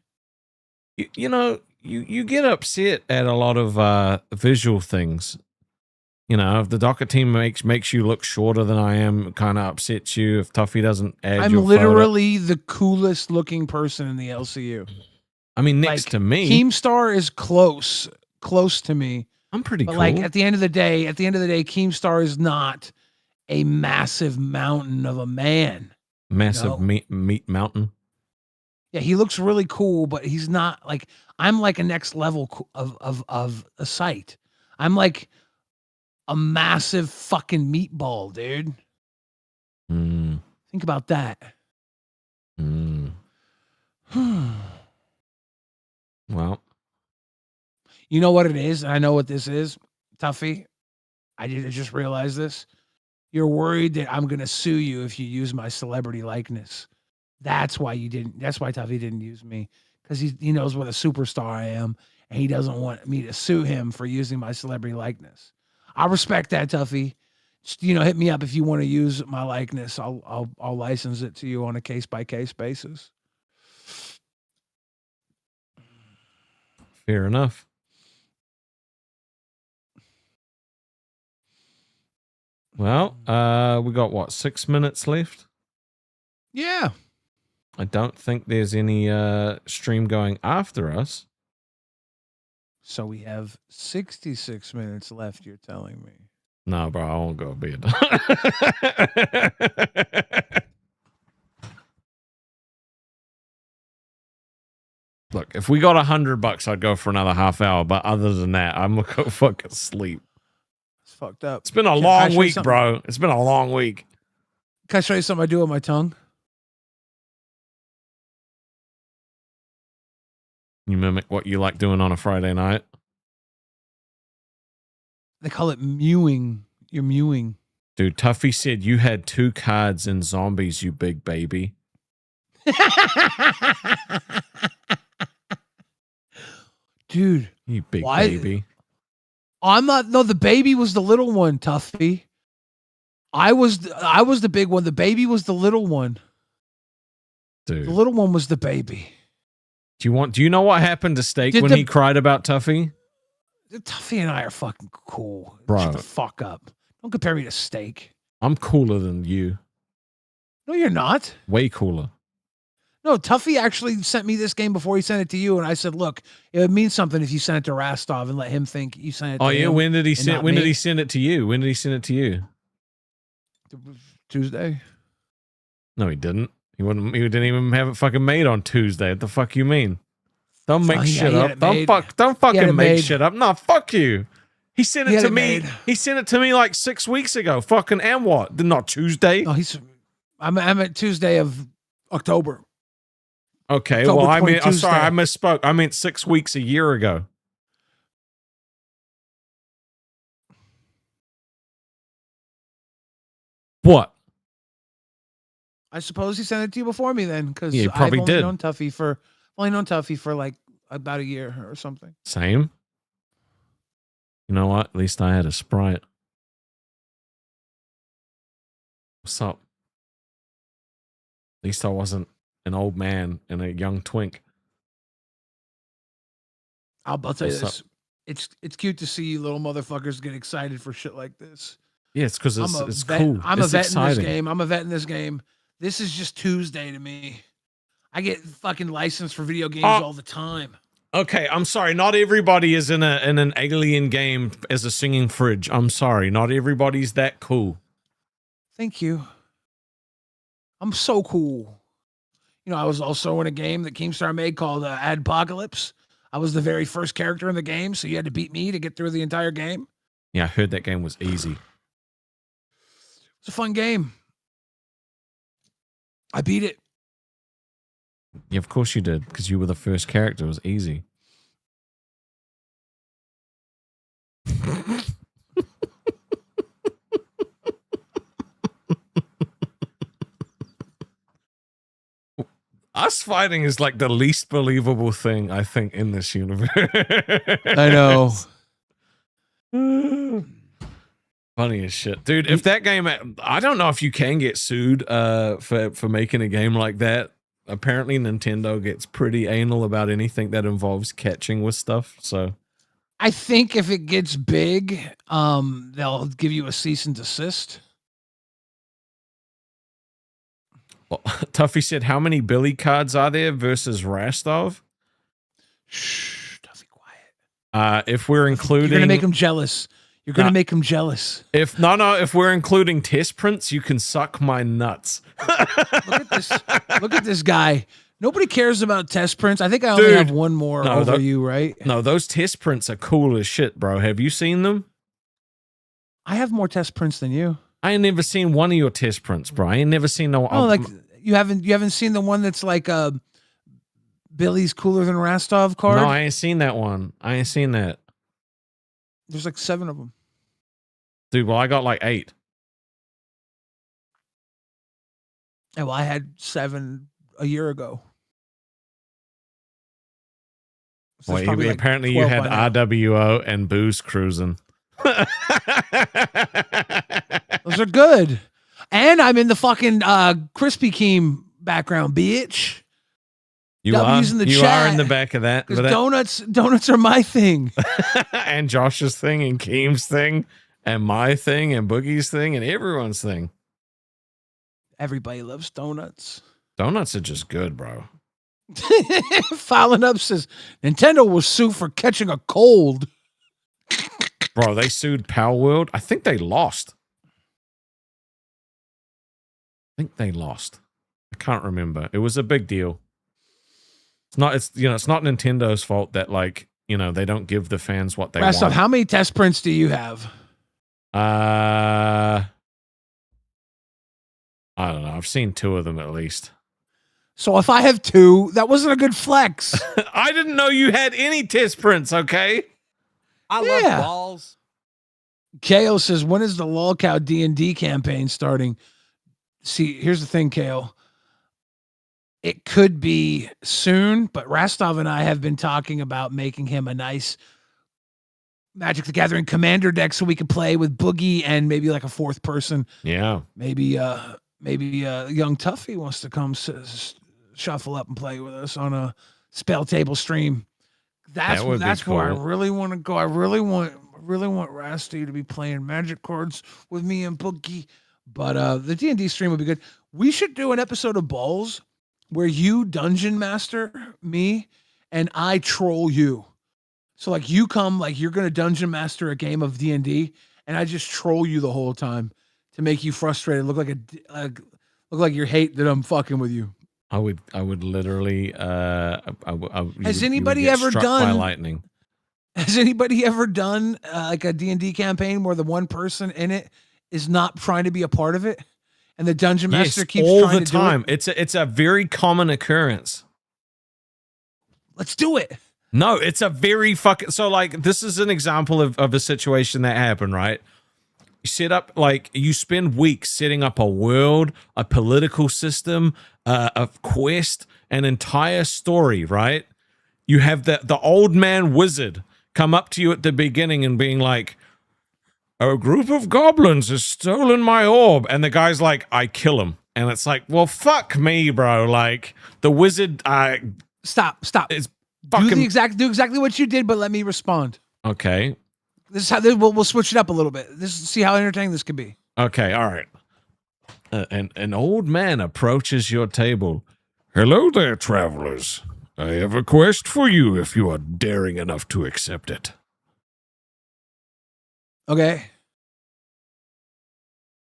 You know, you get upset at a lot of visual things. You know, if the docket team makes you look shorter than I am, it kind of upsets you. If Tuffy doesn't add I'm your literally the coolest looking person in the LCU. I mean, next to me. KEEMSTAR is close to me. I'm pretty cool. Like at the end of the day, KEEMSTAR is not a massive mountain of a man. Massive meat mountain. Yeah, he looks really cool, but he's not like I'm like a next level of a sight. I'm like a massive fucking meatball, dude. Think about that. Well, you know what it is? I know what this is, Tuffy. I just realized this. You're worried that I'm gonna sue you if you use my celebrity likeness. That's why you didn't. That's why Tuffy didn't use me, because he knows what a superstar I am, and he doesn't want me to sue him for using my celebrity likeness. I respect that, Tuffy. Just, hit me up if you want to use my likeness. I'll license it to you on a case by case basis. Fair enough. Well, we got what, 6 minutes left? Yeah. I don't think there's any stream going after us. So we have 66 minutes left, you're telling me. No, bro, I won't go to bed. Look, if we got $100, I'd go for another half hour. But other than that, I'm gonna go fucking sleep. It's fucked up. It's been a long week, bro. It's been a long week. Can I show you something I do with my tongue? You mimic what you like doing on a Friday night. They call it mewing. You're mewing. Dude, Tuffy said you had 2 cards in zombies, you big baby. Dude. You big baby. I'm not. No, the baby was the little one, Tuffy. I was the big one. The baby was the little one. Dude. The little one was the baby. Do you know what happened to Steak when he cried about Tuffy? Tuffy and I are fucking cool. Bro. Shut the fuck up. Don't compare me to Steak. I'm cooler than you. No, you're not. Way cooler. No, Tuffy actually sent me this game before he sent it to you, and I said, "Look, it would mean something if you sent it to Rastov and let him think you sent it to him." Oh yeah, when did he send it to you? When did he send it to you? Tuesday. No, he didn't. He didn't even have it fucking made on Tuesday. What the fuck you mean? Don't make shit up. Don't fucking make shit up. No, fuck you. He sent it to me. He sent it to me like 6 weeks ago. Fucking, and what? Not Tuesday. No, I'm at Tuesday of October. Okay, October well, I mean, I'm 22nd. sorry, I misspoke. I meant 6 weeks a year ago. What? I suppose he sent it to you before me then, because Yeah, he probably I've only did. known Tuffy for like about a year or something. Same. You know what? At least I had a Sprite. What's up? At least I wasn't an old man and a young twink. I'll tell you What's this. It's cute to see you little motherfuckers get excited for shit like this. Yeah, it's because it's cool. I'm a vet exciting. in this game. I'm a vet in this game. This is just Tuesday to me. I get fucking licensed for video games all the time. Okay, I'm sorry. Not everybody is in an alien game as a singing fridge. I'm sorry. Not everybody's that cool. Thank you. I'm so cool. I was also in a game that Keemstar made called Adpocalypse. I was the very first character in the game, so you had to beat me to get through the entire game. Yeah, I heard that game was easy. It's a fun game. I beat it. Yeah, of course you did, because you were the first character. It was easy. Us fighting is like the least believable thing, I think, in this universe. I know. Funny as shit. Dude, if that game... I don't know if you can get sued for making a game like that. Apparently, Nintendo gets pretty anal about anything that involves catching with stuff, so... I think if it gets big, they'll give you a cease and desist. Well, Tuffy said, how many Billy cards are there versus Rastov? Shh, Tuffy, quiet. If we're including... You're going to make them jealous. You're going to make them jealous. If we're including test prints, you can suck my nuts. Look at this. Look at this guy. Nobody cares about test prints. I think I only have one more over you, right? No, those test prints are cool as shit, bro. Have you seen them? I have more test prints than you. I ain't never seen one of your test prints, bro. I ain't never seen no. Oh, like you haven't seen the one that's like Billy's cooler than Rastov card? No, I ain't seen that one. I ain't seen that. There's like 7 of them. Dude, well, I got like 8. Oh, well, I had 7 a year ago. So there's Well, probably like apparently you 12 had by now. RWO and Booze Cruising. Those are good. And I'm in the fucking Krispy Kreme background, bitch. You W's are in the you chat. are in the back of that, Because donuts are my thing. and Josh's thing, and Keem's thing, and my thing, and Boogie's thing, and everyone's thing. Everybody loves donuts. Donuts are just good, bro. Filing up says Nintendo will sue for catching a cold. Bro, they sued Power World. I think they lost. I can't remember. It was a big deal. It's not Nintendo's fault that, like, they don't give the fans what they Rest want. how many test prints do you have? I don't know. I've seen 2 of them at least. So if I have 2, that wasn't a good flex. I didn't know you had any test prints, okay? I love balls. KO says, when is the Lolcow D&D campaign starting? See, here's the thing, KO. It could be soon, but Rastov and I have been talking about making him a nice Magic the Gathering commander deck so we could play with Boogie and maybe like a 4th person. Yeah. Maybe young Tuffy wants to come shuffle up and play with us on a spell table stream. That's cool. where I really want to go. I really want Rasty to be playing Magic cards with me and Boogie. But the D&D stream would be good. We should do an episode of Balls where you dungeon master me and I troll you. So like you come, like you're going to dungeon master a game of D&D and I just troll you the whole time to make you frustrated, look like you hate that I'm fucking with you. I would literally Has anybody ever struck done by lightning? Has anybody ever done like a D&D campaign where the one person in it is not trying to be a part of it, and the dungeon master keeps all trying the to time? do it? It's a very common occurrence. Let's do it. No, it's a very fucking so like this is an example of a situation that happened, right? You set up you spend weeks setting up a world, a political system, a quest, an entire story, right? You have the old man wizard come up to you at the beginning and being like, a group of goblins has stolen my orb. And the guy's like, I kill him. And it's like, well, fuck me, bro. Like, the wizard... Stop. It's fucking... Do exactly what you did, but let me respond. Okay. This is how we'll switch it up a little bit. See how entertaining this could be. Okay, all right. An old man approaches your table. Hello there, travelers. I have a quest for you if you are daring enough to accept it. Okay.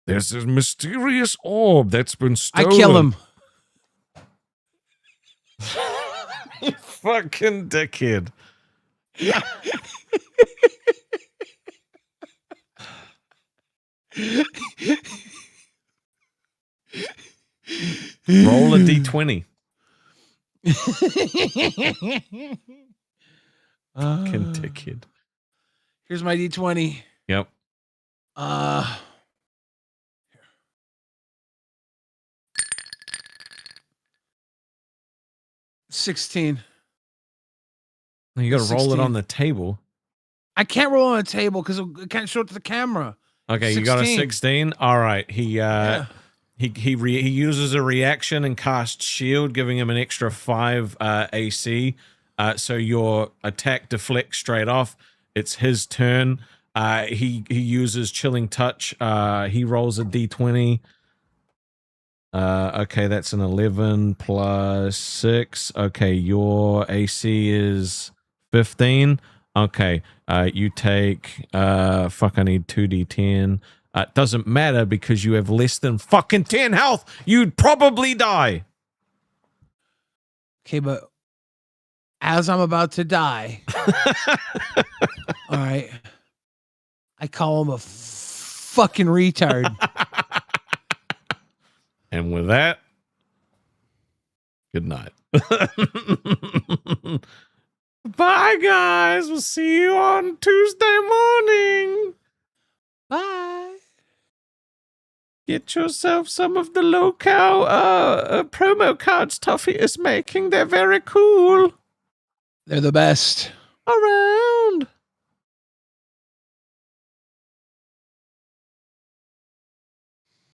There's this mysterious orb that's been stolen. I kill him. You fucking dickhead. Roll a d20. Fucking dickhead. Here's my d20. Yep. 16. You got to roll 16. it on the table. I can't roll on a table because it can't show it to the camera. Okay, 16. You got a 16. All right. He uses a reaction and casts shield, giving him an extra 5 AC. So your attack deflects straight off. It's his turn. He uses chilling touch. He rolls a d20. Okay, that's an 11 plus 6. Okay, your AC is 15. Okay, you take, I need 2d10. It doesn't matter because you have less than fucking 10 health. You'd probably die. Okay, but as I'm about to die, all right, I call him a fucking retard. And with that, good night. Bye, guys. We'll see you on Tuesday morning. Bye. Get yourself some of the Lolcow promo cards Tuffy is making. They're very cool. They're the best.